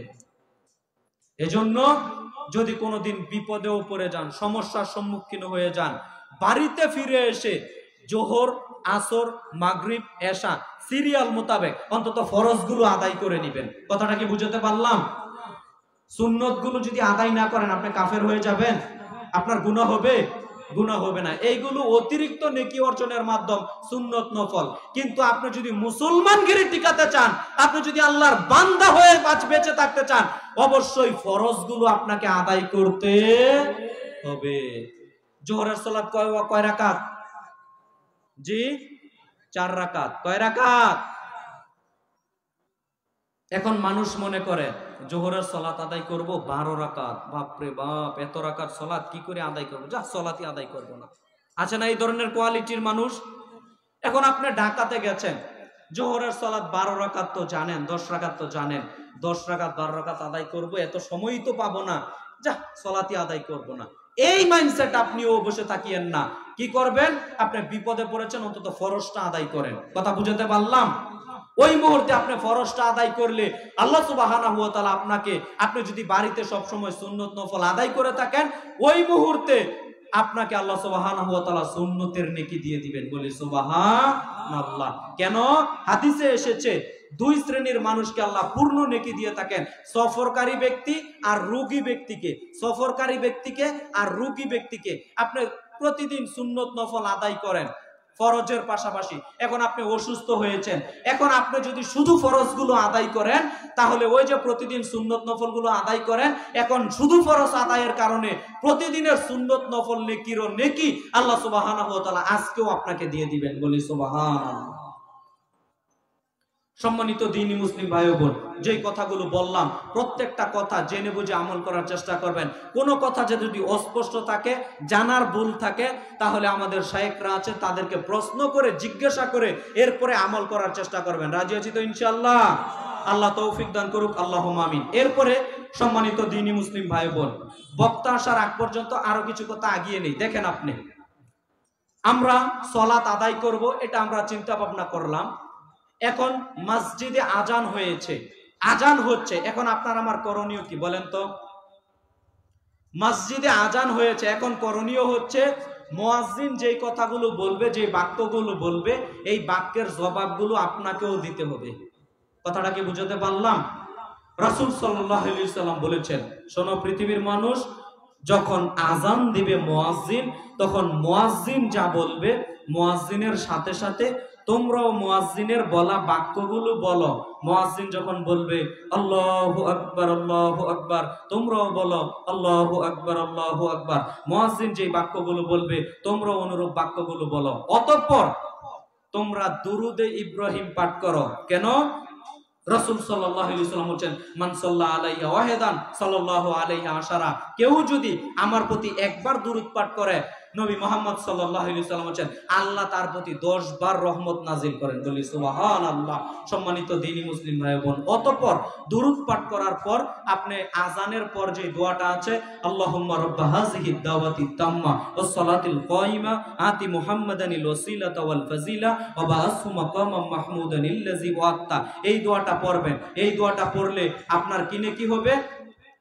এজন্য যদি কোনোদিন বিপদেও পড়ে যান, সমস্যার সম্মুখীন হয়ে যান, বাড়িতে ফিরে এসে জোহর, আসর, মাগরিব, এশা সিরিয়াল মোতাবেক অন্তত ফরজগুলো আদায় করে নেবেন। কথাটা কি বুঝাতে পারলাম? সুন্নতগুলো যদি আদায় না করেন আপনি কাফের হয়ে যাবেন, আপনার গুনাহ হবে? গুনাহ হবে না। এইগুলো অতিরিক্ত নেকি অর্জনের মাধ্যম, সুন্নত নফল। কিন্তু আপনি যদি মুসলমানগিরি টিকাতে চান, আপনি যদি আল্লাহর বান্দা হয়ে বেঁচে থাকতে চান, অবশ্যই ফরজগুলো আপনাকে আদায় করতে হবে। জোহরের সালাত কয় রাকাত? জি, 4 রাকাত। কয় রাকাত? এখন মানুষ মনে করে জোহরের সালাত আদায় করব 12 রাকাত। বাপরে বাপ, এত রাকাত সালাত কি করে আদায় করব? যা, সালাতই আদায় করব না। আছে না এই ধরনের কোয়ালিটির মানুষ? এখন আপনি ঢাকাতে গেছেন, জোহরের সালাত 12 রাকাত তো জানেন, 10 রাকাত তো জানেন, 10 রাকাত 12 রাকাত আদায় করব, এত সময়ই তো পাবো না, যা, সালাতই আদায় করব না। এই মাইন্ডসেট আপনিও বসে থাকিয়েন না। কি করবেন? আপনি বিপদে পড়েছেন, অন্তত ফরজটা আদায় করেন। কথা বুঝাতে পারলাম? ওই মুহূর্তে আপনি ফরজটা আদায় করলে আল্লাহ সুবহানাহু ওয়া তাআলা আপনাকে, আপনি যদি বাড়িতে সব সময় সুন্নত নফল আদায় করে থাকেন, ওই মুহূর্তে আপনাকে আল্লাহ সুবহানাহু ওয়া তাআলা সুন্নতের নেকি দিয়ে দিবেন। বলি সুবহানাল্লাহ। কেন? হাদিসে এসেছে দুই শ্রেণীর মানুষকে আল্লাহ পূর্ণ নেকি দিয়ে থাকেন, সফরকারী ব্যক্তি আর রোগী ব্যক্তিকে। সফরকারী ব্যক্তিকে আর রোগী ব্যক্তিকে। আপনি প্রতিদিন সুন্নত নফল আদায় করেন ফরজের পাশাপাশি, এখন আপনি অসুস্থ হয়েছেন, এখন আপনি যদি শুধু ফরজগুলো আদায় করেন, তাহলে ওই যে প্রতিদিন সুন্নত নফলগুলো আদায় করেন, এখন শুধু ফরজ আদায়ের কারণে প্রতিদিনের সুন্নত নফল নেকিরও নেকি আল্লাহ সুবহানাহু ওয়া তাআলা আজকেও আপনাকে দিয়ে দিবেন। বলি সুবহানাল্লাহ। সম্মানিত দ্বীনি মুসলিম ভাই ও বোন, যেই কথাগুলো বললাম প্রত্যেকটা কথা জেনে বুঝে আমল করার চেষ্টা করবেন। কোনো কথা যদি অস্পষ্ট থাকে, জানার ভুল থাকে, তাহলে আমাদের শায়েখরা আছে, তাদেরকে প্রশ্ন করে জিজ্ঞাসা করে এরপরে আমল করার চেষ্টা করবেন। রাজি আছি তো ইনশাআল্লাহ? আল্লাহ তৌফিক দান করুক, আল্লাহুম্মা আমিন। এরপরে সম্মানিত দ্বীনি মুসলিম ভাই বোন, বক্তা আসার আগ পর্যন্ত আরো কিছু কথা আগিয়ে নেই। দেখেন, আপনি আমরা সালাত আদায় করব, এটা আমরা চিন্তা ভাবনা করলাম। এখন মসজিদে আজান হয়েছে, আজান হচ্ছে, এখন আপনার আমার করণীয় কি বলেন তো? মসজিদে আজান হয়েছে, এখন করণীয় হচ্ছে মুয়াজ্জিন যেই কথাগুলো বলবে, যে বাক্যগুলো বলবে, এই বাক্যের জবাবগুলো আপনাকেও দিতে হবে। কথাটা কি বুঝাতে পারলাম? রাসূল সাল্লাল্লাহু আলাইহি সাল্লাম বলেছেন, শোনো পৃথিবীর মানুষ, যখন আজান দিবে মুয়াজ্জিন, তখন মুয়াজ্জিন যা বলবে, মুয়াজ্জিনের সাথে সাথে তোমরাও মুয়াজ্জিনের বলা বাক্যগুলো বলো। মুয়াজ্জিন যখন বলবে আল্লাহু আকবার আল্লাহু আকবার, তোমরাও বলো আল্লাহু আকবার আল্লাহু আকবার। মুয়াজ্জিন যে বাক্যগুলো বলবে, তোমরাও অনুরূপ বাক্যগুলো বলো। অতঃপর তোমরা দুরুদে ইব্রাহিম পাঠ করো। কেন? রাসূল সাল্লাল্লাহু আলাইহি ওয়াসাল্লাম বলেন, মান সাল্লা আলাইহি ওয়াহিদান সাল্লাল্লাহু আলাইহি আশারা। কেউ যদি আমার প্রতি একবার দুরূদ পাঠ করে, নবী মুহাম্মদ সাল্লাল্লাহু আলাইহি ওয়াসাল্লাম বলেন, আল্লাহ তার প্রতি 10 বার রহমত নাজিল করেন। বলি সুবহানাল্লাহ। সম্মানিত দ্বীনি মুসলিম ভাই বোন, অতঃপর দুরূদ পাঠ করার পর আপনি আজানের পর যে দোয়াটা আছে, আল্লাহুম্মা রাব্বা হাযিহিদ দাওয়াতিত তাম্মা ওয়াস সালাতিল কায়িমা আতি মুহাম্মাদানিল ওয়াসিলাতা ওয়াল ফাজিলা ওয়া বা'আসহু মাকামান মাহমুদানিল্লাযী ওয়া'আতা। এই দোয়াটা পড়বেন। এই দোয়াটা পড়লে আপনার কি নেকি হবে?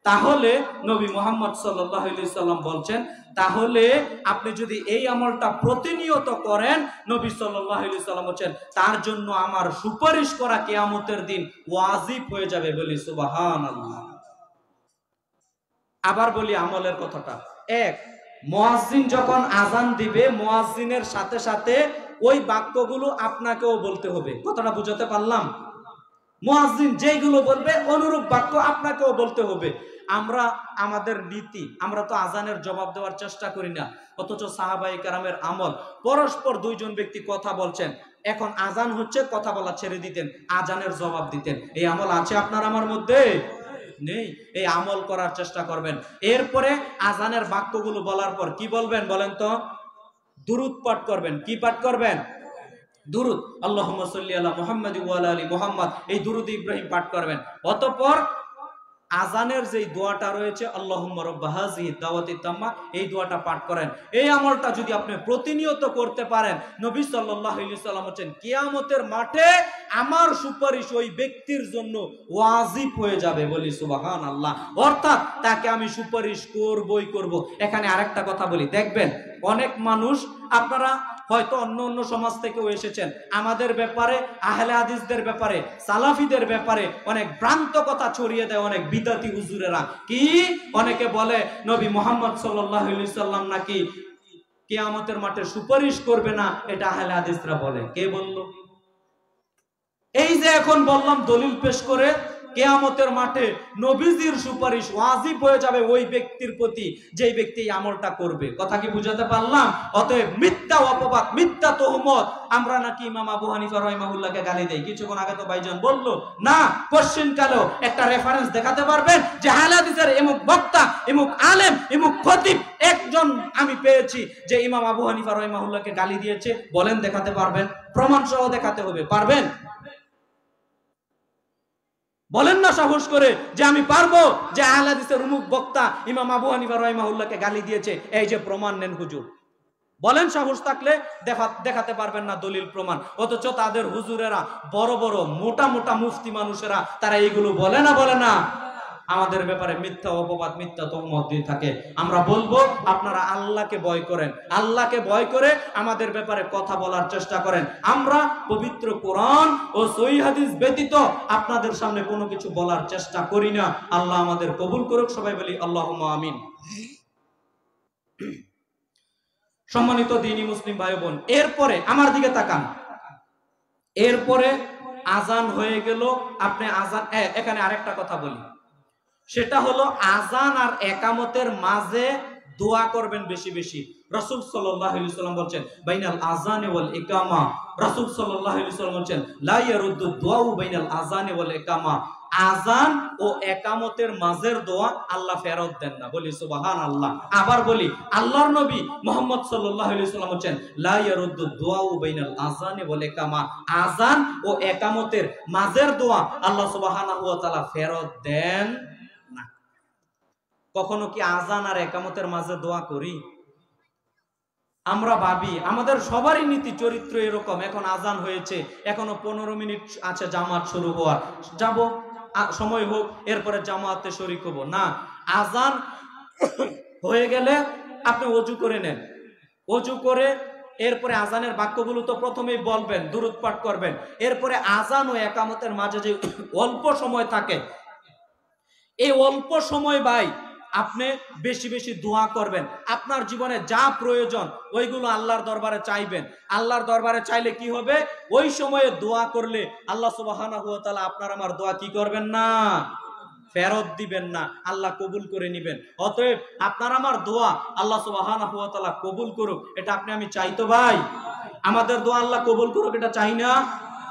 তাহলে নবী মুহাম্মদ সাল্লাল্লাহু আলাইহি সাল্লাম বলছেন, তাহলে আপনি যদি এই আমলটা প্রতিনিয়ত করেন, নবী সাল্লাল্লাহু আলাইহি সাল্লাম বলেন, তার জন্য আমার সুপারিশ করা কিয়ামতের দিন ওয়াজিব হয়ে যাবে। বলি সুবহানাল্লাহ। আবার বলি আমলের কথাটা। এক, মুয়াজ্জিন যখন আজান দিবে, মুয়াজ্জিনের সাথে সাথে ওই বাক্যগুলো আপনাকেও বলতে হবে। কথাটা বুঝাতে পারলাম? মুয়াজ্জিন যেইগুলো বলবে, অনুরূপ বাক্য আপনাকেও বলতে হবে। আমরা আমাদের নীতি, আমরা তো আজানের জবাব দেওয়ার চেষ্টা করি না, অথচ সাহাবায়ে কেরামের আমল, পরস্পর দুইজন ব্যক্তি কথা বলছেন, এখন আজান হচ্ছে, কথা বলা ছেড়ে দিতেন, আজানের জবাব দিতেন। এই আমল আছে আপনার আমার মধ্যে? নেই। এই আমল করার চেষ্টা করবেন। এরপরে আজানের বাক্যগুলো বলার পর কি বলবেন বলেন তো? দুরূদ পাঠ করবেন। কি পাঠ করবেন? দুরূদ। আল্লাহুম্মা সাল্লি আলা মুহাম্মাদি ওয়া আলা আলি মুহাম্মাদ, এই দুরূদ ইব্রাহিম পাঠ করবেন। অতঃপর আজানের যেই দোয়াটা রয়েছে, আল্লাহুম্মা রাব্বা হাযিহিদ দাওয়াতিত তাম্মা, এই দোয়াটা পাঠ করেন। এই আমলটা যদি আপনি প্রতিনিয়ত করতে পারেন, নবী সাল্লাল্লাহু আলাইহি সাল্লাম বলেন, কিয়ামতের মাঠে আমার সুপারিশ ওই ব্যক্তির জন্য ওয়াজিব হয়ে যাবে। বলি সুবহানাল্লাহ। অর্থাৎ তাকে আমি সুপারিশ করবই করব। এখানে আরেকটা কথা বলি, দেখবেন অনেক মানুষ, আপনারা হয়তো অন্য অন্য সমাজ থেকেও এসেছেন, আমাদের ব্যাপারে, আহলে হাদিসদের ব্যাপারে, সালাফিদের ব্যাপারে অনেক ভ্রান্ত কথা ছড়িয়ে দেয় অনেক বিদাতি হুজুরেরা। কি? অনেকে বলে নবী মুহাম্মদ সাল্লাল্লাহু আলাইহি সাল্লাম নাকি কিয়ামতের মাঠে সুপারিশ করবে না, এটা আহলে হাদিসরা বলে। কে বলল? এই যে এখন বললাম দলিল পেশ করে, কিয়ামতের মাঠে নবীজির সুপারিশ ওয়াজিব হয়ে যাবে ওই ব্যক্তির প্রতি যেই ব্যক্তি এই আমলটা করবে। কথা কি বুঝাতে পারলাম? অতএব মিথ্যা অপবাদ, মিথ্যা তহমত, আমরা নাকি ইমাম আবু হানিফা রাহিমাহুল্লাহকে গালি দেই, কিছুক্ষণ আগে তো ভাইজান বলল না, কোশ্চেন কালো একটা রেফারেন্স দেখাতে পারবেন যে আহলে হাদিসের এমুক বক্তা, এমুক আলেম, এমুক খতিব একজন আমি পেয়েছি যে ইমাম আবু হানিফা রাহিমাহুল্লাহকে গালি দিয়েছে? বলেন, দেখাতে পারবেন? প্রমাণ সহ দেখাতে হবে। পারবেন? বলেন না সাহস করে যে আমি পারবো যে আহলে হাদিসের উমুক বক্তা ইমাম আবু হানিফা রাহিমাহুল্লাহকে গালি দিয়েছে, এই যে প্রমাণ নেন হুজুর। বলেন সাহস থাকলে, দেখাতে পারবেন না দলিল প্রমাণ। অথচ তাদের হুজুরেরা বড় বড় মোটা মোটা মুফতি মানুষেরা তারা এইগুলো বলে না আমাদের ব্যাপারে মিথ্যা অপবাদ, মিথ্যা তহমত দিয়ে থাকে। আমরা বলবো আপনারা আল্লাহকে ভয় করেন, আল্লাহকে ভয় করে আমাদের ব্যাপারে কথা বলার চেষ্টা করেন। আমরা পবিত্র কোরআন ও সহিহ হাদিস ব্যতীত আপনাদের সামনে কোনো কিছু বলার চেষ্টা করি না। আল্লাহ আমাদের কবুল করুক, সবাই বলি আল্লাহুম্মা আমিন। সম্মানিত দ্বীনী মুসলিম ভাই বোন, এরপরে আমার দিকে তাকান। এরপরে আজান হয়ে গেল। আপনি আজান, এখানে আরেকটা কথা বলি, সেটা হলো আজান আর একামতের মাঝে দোয়া করবেন বেশি বেশি। রাসূল সাল্লাল্লাহু আলাইহি ওয়াসাল্লাম বলেন বাইনাল আযানি ওয়াল ইকামা, রাসূল সাল্লাল্লাহু আলাইহি ওয়াসাল্লাম বলেন লা ইয়ারুদ্দু দুআউ বাইনাল আযানি ওয়াল ইকামা, আজান ও একামতের মাঝের দোয়া আল্লাহ ফেরত দেন না। বলি সুবহানাল্লাহ। আবার বলি, আল্লাহর নবী মুহাম্মদ সাল্লাল্লাহু আলাইহি ওয়াসাল্লাম বলেন লা ইয়ারুদ্দু দুআউ বাইনাল আযানি ওয়াল ইকামা, আজান ও একামতের মাঝের দোয়া আল্লাহ সুবহানাহু ওয়া তাআলা ফেরত দেন না। কখনো কি আজান আর একামতের মাঝে দোয়া করি? আমরা ভাবি আমাদের সবারই নীতি চরিত্র এরকম, এখন আজান হয়েছে, এখনো 15 মিনিট আছে জামাত শুরু হওয়ার, যাব, সময় হোক, এরপরে জামাতে শরীক হব। না, আজান হয়ে গেলে আপনি ওযু করে নেন, ওযু করে এরপরে আজানের বাক্যগুলো তো প্রথমেই বলবেন, দুরূদ পাঠ করবেন। এরপরে আজান ও একামতের মাঝে যে অল্প সময় থাকে, এই অল্প সময় ভাই আপনি বেশি বেশি দোয়া করবেন। আপনার জীবনে যা প্রয়োজন ওইগুলো আল্লাহর দরবারে চাইবেন। আল্লাহর দরবারে চাইলে কি হবে? ওই সময়ে দোয়া করলে আল্লাহ সুবহানাহু ওয়া তাআলা আপনার আমার দোয়া কি করবেন না? ফেরত দিবেন না, আল্লাহ কবুল করে নেবেন। অতএব আপনার আমার দোয়া আল্লাহ সুবহানাহু ওয়া তাআলা কবুল করুক, এটা আপনি আমি চাই তো ভাই? আমাদের দোয়া আল্লাহ কবুল করুক, এটা চাই না?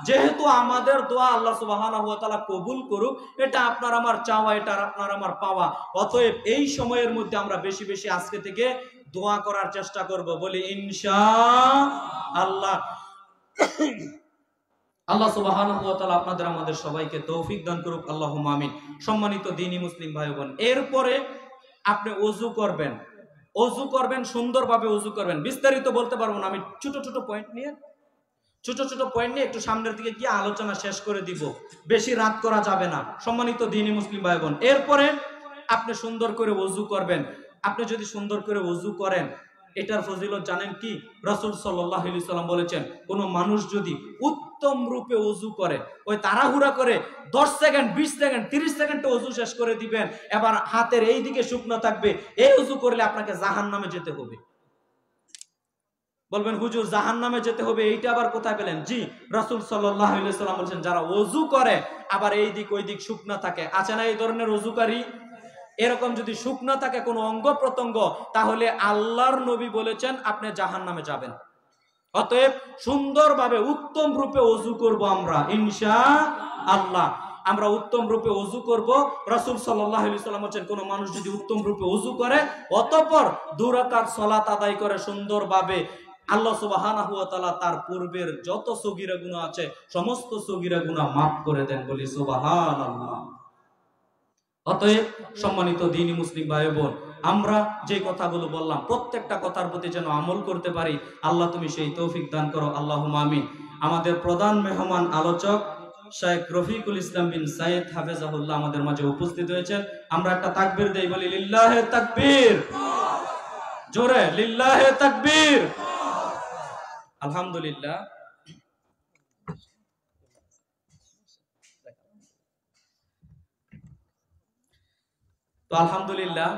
যেহেতু আমাদের দোয়া আল্লাহ সুবহানাহু ওয়া তাআলা কবুল করুক, এটা আপনার আমার চাওয়া, এটা আপনার আমার পাওয়া। অতএব এই সময়ের মধ্যে আমরা বেশি বেশি আজকে থেকে দোয়া করার চেষ্টা করব। বলি ইনশাআল্লাহ। আল্লাহ সুবহানাহু ওয়া তাআলা আপনাদের আমাদের সবাইকে তৌফিক দান করুক, আল্লাহুম্মা আমিন। সম্মানিত দ্বীনী মুসলিম ভাই বোন, এরপরে আপনি ওযু করবেন। ওযু করবেন, সুন্দরভাবে ওযু করবেন। বিস্তারিত বলতে পারবো না, আমি ছোট ছোট পয়েন্ট নিয়ে একটু সামনের দিকে গিয়ে আলোচনা শেষ করে দিব, বেশি রাত করা যাবে না। সম্মানিত দ্বীনী মুসলিম ভাই বোন, এরপরে আপনি সুন্দর করে ওযু করবেন। আপনি যদি সুন্দর করে ওযু করেন, এটার ফজিলত জানেন কি? রাসূল সাল্লাল্লাহু আলাইহি ওয়াসাল্লাম বলেছেন, কোন মানুষ যদি উত্তম রূপে ওযু করে, ওই তাড়াহুড়া করে 10 সেকেন্ড 20 সেকেন্ড 30 সেকেন্ডে ওযু শেষ করে দিবেন, এবার হাতের এই দিকে শুকনো থাকবে, এই ওযু করলে আপনাকে জাহান্নামে যেতে হবে। বলবেন হুজুর জাহান্নামে যেতে হবে, এইটা আবার কোথায় পেলেন? জি, রাসূল সাল্লাল্লাহু আলাইহি ওয়াসাল্লাম বলেছেন, যারা ওযু করে আবার এই দিক ওই দিক শুকনো থাকে, আছে না এই ধরনের ওযুকারী? এরকম যদি শুকনো থাকে কোনো অঙ্গ প্রত্যঙ্গ, তাহলে আল্লাহর নবী বলেছেন আপনি জাহান্নামে যাবেন। অতএব সুন্দরভাবে উত্তম রূপে ওযু করব আমরা ইনশাআল্লাহ। আমরা উত্তম রূপে ওযু করব। রাসূল সাল্লাল্লাহু আলাইহি ওয়াসাল্লাম বলেন, কোন মানুষ যদি উত্তম রূপে ওযু করে, অতঃপর 2 রাকাত সালাত আদায় করে সুন্দরভাবে, আল্লাহ সুবহানাহু ওয়া তাআলা তার পূর্বের যত সগীরা গুনাহ আছে সমস্ত সগীরা গুনাহ মাফ করে দেন। বলি সুবহানাল্লাহ। অতএব সম্মানিত দ্বীনী মুসলিম ভাই বোন, আমরা যে কথাগুলো বললাম প্রত্যেকটা কথার প্রতি যেন আমল করতে পারি, আল্লাহ তুমি সেই তৌফিক দান করো, আল্লাহুম্মা আমিন। আমাদের প্রধান মেহমান আলোচক শেখ রফিকুল ইসলাম বিন সাইদ হাফেজাহুল্লাহ আমাদের মাঝে উপস্থিত হয়েছেন। আমরা একটা তাকবীর দেই, বলি লিল্লাহে তাকবীর, জোরে লিল্লাহে তাকবীর। আলহামদুলিল্লাহ। তো আলহামদুলিল্লাহ,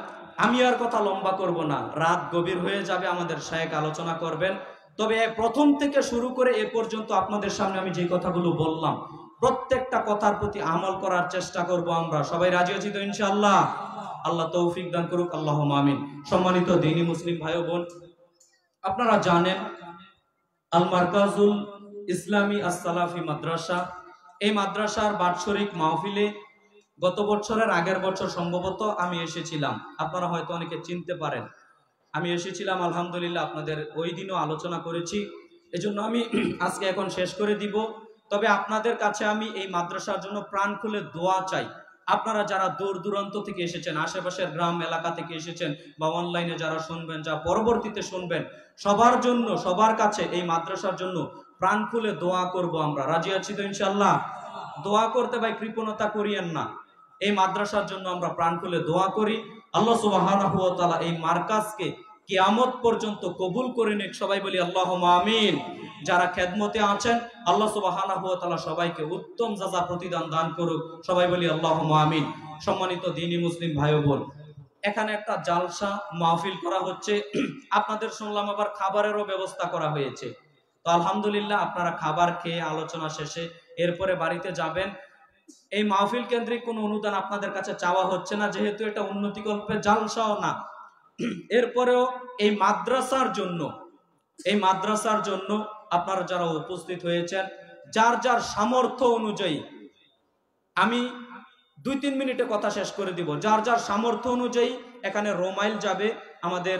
আমি আর কথা লম্বা করব না, রাত গভীর হয়ে যাবে, আমাদের শেখ আলোচনা করবেন। তবে প্রথম থেকে শুরু করে এ পর্যন্ত আপনাদের সামনে আমি যে কথাগুলো বললাম প্রত্যেকটা কথার প্রতি আমল করার চেষ্টা করব। আমরা সবাই রাজি আছি তো ইনশাআল্লাহ? আল্লাহ তৌফিক দান করুক, আল্লাহুম্মা আমিন। সম্মানিত দ্বীনী মুসলিম ভাই বোন, আপনারা জানেন আল মারকাজুল ইসলামী আস-সালাফি মাদ্রাসা, এই মাদ্রাসার বাৎসরিক মাহফিলে গত বছরের আগের বছর সম্ভবত আমি এসেছিলাম, আপনারা হয়তো অনেকে চিনতে পারেন। আমি এসেছিলাম, আলহামদুলিল্লাহ, আপনাদের ওই দিনও আলোচনা করেছি। এজন্য আমি আজকে এখন শেষ করে দিব। তবে আপনাদের কাছে আমি এই মাদ্রাসার জন্য প্রাণ খুলে দোয়া চাই। আপনারা যারা দূর দূরান্ত থেকে এসেছেন, আশেপাশের গ্রাম এলাকা থেকে এসেছেন, বা অনলাইনে যারা শুনবেন, যা পরবর্তীতে শুনবেন, সবার জন্য, সবার কাছে এই মাদ্রাসার জন্য প্রাণ খুলে দোয়া করব। আমরা রাজি আছি তো ইনশাআল্লাহ? দোয়া করতে ভাই কৃপণতা করিয়েন না। এই মাদ্রাসার জন্য আমরা প্রাণ খুলে দোয়া করি। আল্লাহ সুবহানাহু ওয়া তাআলা এই মার্কাজকে কিয়ামত পর্যন্ত কবুল করে নিক। সবাই বলি আল্লাহুম্মা আমিন। যারা খেদমতে আছেন, আল্লাহ সুবহানাহু ওয়া তাআলা সবাইকে উত্তম যাজা প্রতিদান দান করুক। সবাই বলি আল্লাহুম্মা আমিন। সম্মানিত দ্বীনি মুসলিম ভাই ও বোন, এখানে একটা জালসা মাহফিল করা হচ্ছে। আপনাদের শুনলাম আবার খাবারেরও ব্যবস্থা করা হয়েছে। তো আলহামদুলিল্লাহ, আপনারা খাবার খেয়ে আলোচনা শেষে এরপরে বাড়িতে যাবেন। এই মাহফিল কেন্দ্রিক কোনো অনুদান আপনাদের কাছে চাওয়া হচ্ছে না, যেহেতু এটা উন্নতিকল্পের জালসাও না। এরপরেও এই মাদ্রাসার জন্য আপনারা যারা উপস্থিত হয়েছেন, যার যার সামর্থ্য অনুযায়ী, আমি 2-3 মিনিটে কথা শেষ করে দিব, যার যার সামর্থ্য অনুযায়ী এখানে রোমাইল যাবে। আমাদের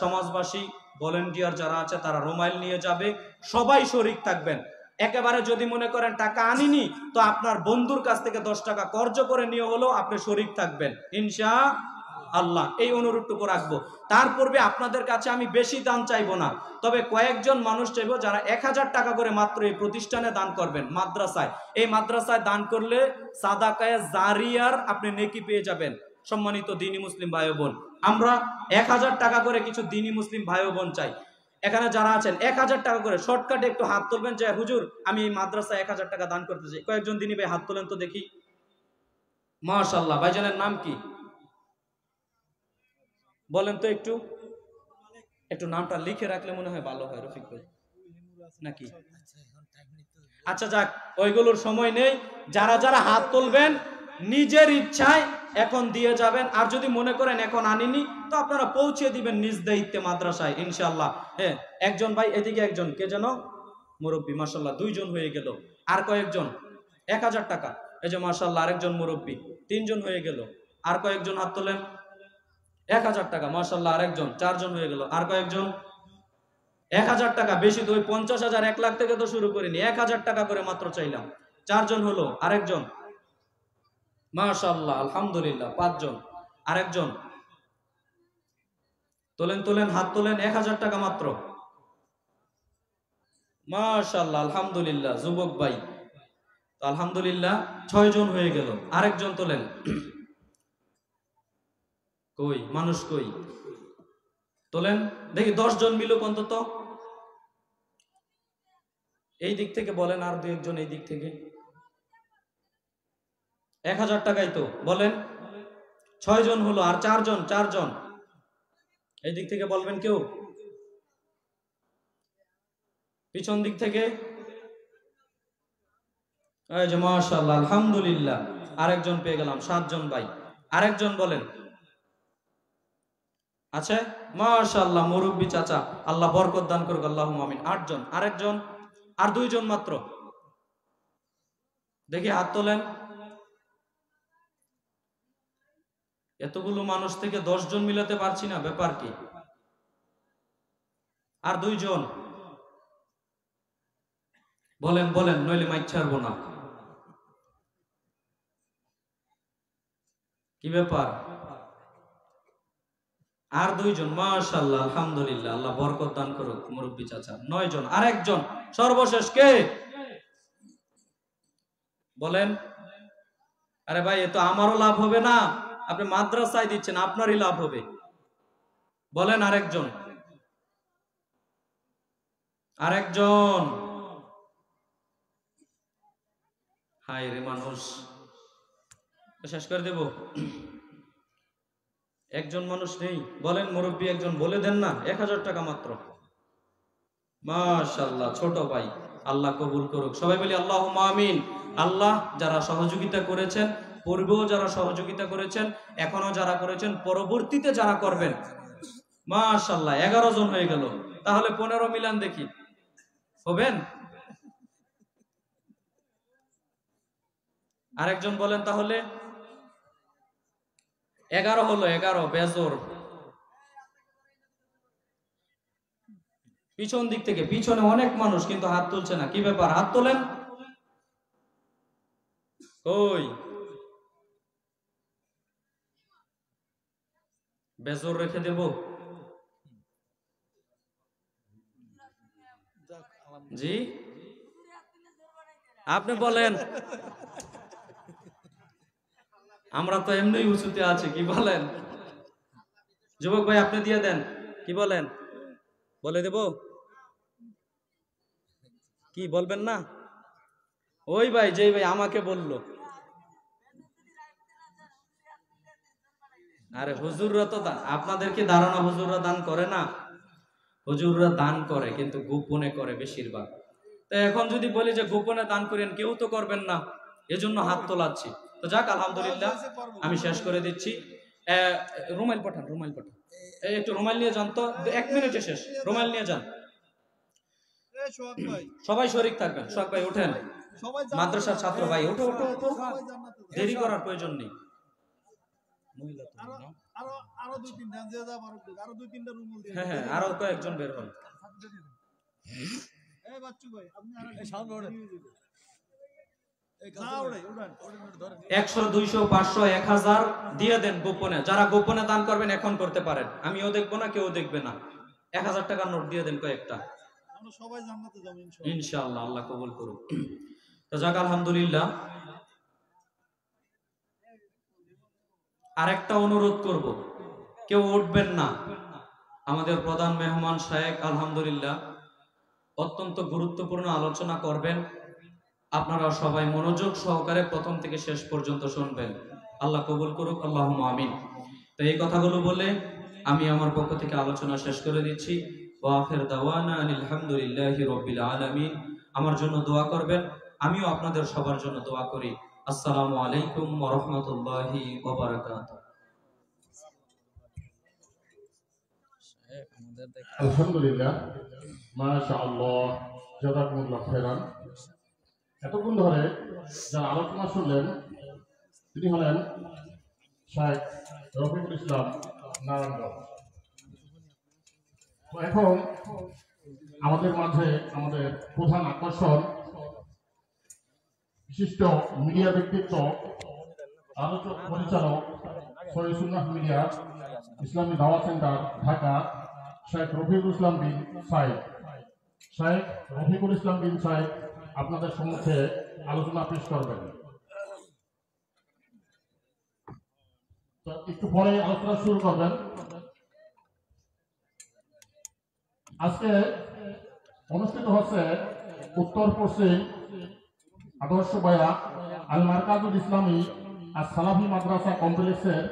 সমাজবাসী ভলেন্টিয়ার যারা আছে তারা রোমাইল নিয়ে যাবে। সবাই শরীক থাকবেন। একেবারে যদি মনে করেন টাকা আনিনি, তো আপনার বন্ধুর কাছ থেকে 10 টাকা কর্জ করে নিয়ে হলেও আপনি শরীক থাকবেন ইনশাআল্লাহ। এই অনুরোধটুকু রাখবো। তার পূর্বে আপনাদের কাছে আমি বেশি দান চাইবো না, তবে কয়েকজন মানুষ চাইবো যারা 1000 টাকা করে মাত্র এই প্রতিষ্ঠানে দান করবেন। মাদ্রাসায়, এই মাদ্রাসায় দান করলে সাদাকায়ে জারিয়ার আপনি নেকি পেয়ে যাবেন। সম্মানিত দ্বীনি মুসলিম ভাই বোন, আমরা 1000 টাকা করে কিছু দ্বীনি মুসলিম ভাই বোন চাই। এখানে যারা আছেন 1000 টাকা করে শর্টকাটে একটু হাত তুলবেন যে হুজুর আমি এই মাদ্রাসায় 1000 টাকা দান করতে চাই। কয়েকজন দ্বীনি ভাই হাত তোলেন তো দেখি। মাশাআল্লাহ। ভাইজানের নাম কি বলেন তো? একটু নামটা লিখে রাখলে মনে হয় ভালো হয় রফিক ভাই, নাকি? আচ্ছা যাক, ওইগুলোর সময় নেই। যারা যারা হাত তুলবেন নিজের ইচ্ছায় এখন দিয়ে যাবেন। আর যদি মনে করেন এখন আনিনি, তো আপনারা পৌঁছে দিবেন নিজ দায়িত্বে মাদ্রাসায় ইনশাআল্লাহ। হ্যাঁ, একজন ভাই এদিকে, একজন কে যেন মুরব্বী, মাশাআল্লাহ 2 জন হয়ে গেল। আর কয়েকজন 1000 টাকা, এই যে মাশাআল্লাহ আরেকজন মুরব্বী, 3 জন হয়ে গেল। আর কয়েকজন হাত তোলেন। 1000 টাকা, মাশাআল্লাহ আরেকজন, 4 জন হয়ে গেল। আর কয়েকজন 1000 টাকা, বেশি তো ওই 50,000 1 লাখ থেকে তো শুরু করিনি, 1000 টাকা করে মাত্র চাইলাম। 4 জন হলো। আরেকজন, মাশাআল্লাহ আলহামদুলিল্লাহ 5 জন। আরেকজন তোলেন হাত তোলেন, 1000 টাকা মাত্র, মাশাআল্লাহ আলহামদুলিল্লাহ যুবক ভাই। তো আলহামদুলিল্লাহ 6 জন হয়ে গেল। আরেকজন তোলেন। কই মানুষ কই? তোলেন দেখি, 10 জন মিলুক অন্তত। এই দিক থেকে বলেন, আর 2-1 জন এই দিক থেকে। 1000 টাকাই তো বলেন। 6 জন হলো। আর 4 জন এই দিক থেকে বলবেন কেউ? পিছন দিক থেকে? এই যে মাশাআল্লাহ আলহামদুলিল্লাহ আরেকজন পেয়ে গেলাম। 7 জন ভাই। আরেকজন বলেন। আচ্ছা মাশাআল্লাহ মুরব্বী চাচা, আল্লাহ বরকত দান করুক, আল্লাহুম্মা আমিন। 8 জন। আরেকজন? আর 2 জন মাত্র। দেখি হাত তোলেন। এতগুলো মানুষ থেকে 10 জন মিলাতে পারছি না, ব্যাপার কি? আর 2 জন বলেন নইলে মাইক ছাড়বো না। কি ব্যাপার? আর 2 জন, মাশাআল্লাহ আলহামদুলিল্লাহ, আল্লাহ বরকত দান করুক মুরব্বী চাচা। 9 জন। আরেকজন সর্বশেষ কে বলেন? আরে ভাই, এ তো আমারও লাভ হবে না, আপনি মাদ্রাসায় দিচ্ছেন, আপনারই লাভ হবে। বলেন আরেকজন। হায় রে মানুষ, শেষ করে দেব। একজন মানুষ নেই, বলেন মুরব্বী একজন বলে দেন না। 1000 টাকা মাত্র, মাশাআল্লাহ ছোট ভাই, আল্লাহ কবুল করুক। সবাই বলি আল্লাহুম্মা আমিন। আল্লাহ যারা সহযোগিতা করেছেন, পূর্বেও যারা সহযোগিতা করেছেন, এখনো যারা করেছেন, পরবর্তীতে যারা করবেন, মাশাআল্লাহ 11 জন হয়ে গেল। তাহলে 15 মিলান দেখি, হবেন? আরেকজন বলেন তাহলে। 11 হলো, 11 বেজোর। পিছন দিক থেকে, পিছনে অনেক মানুষ কিন্তু হাত তুলছে না, কি ব্যাপার? হাত তোলেন। কই বেজর রেখে দেব? জি আপনি বলেন, আমরা তো এমনি উঁচুতে আছি, কি বলেন? যুবক ভাই আপনি দিয়ে দেন, কি বলেন? বলে দেব? কি বলবেন না? ওই ভাই, যেই ভাই আমাকে বললো। আরে হুজুররা তো আপনাদের কি ধারণা হুজুররা দান করে না? হুজুররা দান করে, কিন্তু গোপনে করে বেশিরভাগ। তো এখন যদি বলি যে গোপনে দান করেন, কেউ তো করবেন না, এজন্য হাত তোলাচ্ছি। তো যাক, আলহামদুলিল্লাহ, আমি শেষ করে দিচ্ছি। রুমাইল পাঠান, রুমাইল পাঠান, একটু রুমাইল নিয়ে যান তো, 1 মিনিটে শেষ, রুমাইল নিয়ে যান। সবাই শরীক থাকবেন। সোহাগ ভাই ওঠেন, মাদ্রাসার ছাত্র ভাই, ওঠো ওঠো ওঠো, দেরি করার প্রয়োজন নেই। হ্যাঁ হ্যাঁ, আরো কয়েকজন বের হন। 100, 200, 500, 1000 দিয়ে দেন গোপনে। যারা গোপনে দান করবেন এখন করতে পারেন, আমিও দেখবো না, কেউ দেখবে না। 1000 টাকার নোট দিয়ে দেন কয়েকটা, ইনশাআল্লাহ, আল্লাহ কবুল করুক। তো যাক, আলহামদুলিল্লাহ, আরেকটা অনুরোধ করব, কেউ উঠবেন না। আমাদের প্রধান মেহমান শায়েখ আলহামদুলিল্লাহ অত্যন্ত গুরুত্বপূর্ণ আলোচনা করবেন। আপনারা সবাই মনোযোগ সহকারে প্রথম থেকে শেষ পর্যন্ত শুনবেন। আল্লাহ কবুল করুক, আল্লাহুম্মা আমিন। তো এই কথাগুলো বলে আমি আমার পক্ষ থেকে আলোচনা শেষ করে দিচ্ছি। ওয়া আখির দাওয়ানা আনিল হামদুলিল্লাহি রাব্বিল আলামিন। আমার জন্য দোয়া করবেন, আমিও আপনাদের সবার জন্য দোয়া করি। আসসালামু আলাইকুম ওয়া রাহমাতুল্লাহি ওয়া বারাকাতুহু। আলহামদুলিল্লাহ, মাশাআল্লাহ, জাযাকুমুল্লাহ খাইরান। এতক্ষণ ধরে যারা আলোচনা শুনলেন তিনি হলেন শাইখ রফিকুল ইসলাম নারায়ণগঞ্জ। তো এখন আমাদের মাঝে আমাদের প্রধান আকর্ষণ বিশিষ্ট মিডিয়া ব্যক্তিত্ব, আলোচক পরিচালক, সহিহ সুন্নাহ মিডিয়া, ইসলামী দাওয়াত সেন্টার, ঢাকা, শাইখ রফিকুল ইসলাম বিন সাইদ। শাইখ রফিকুল ইসলাম বিন সাইদ আপনাদের সম্মুখে আলোচনা পেশ করবেন। তো একটু পরে আলোচনা শুরু করবেন। আজকে অনুষ্ঠিত হচ্ছে উত্তর পশ্চিম আদর্শ বায়া আল মারকাজুল ইসলামী আর সালাফি মাদ্রাসা কমপ্লেক্সের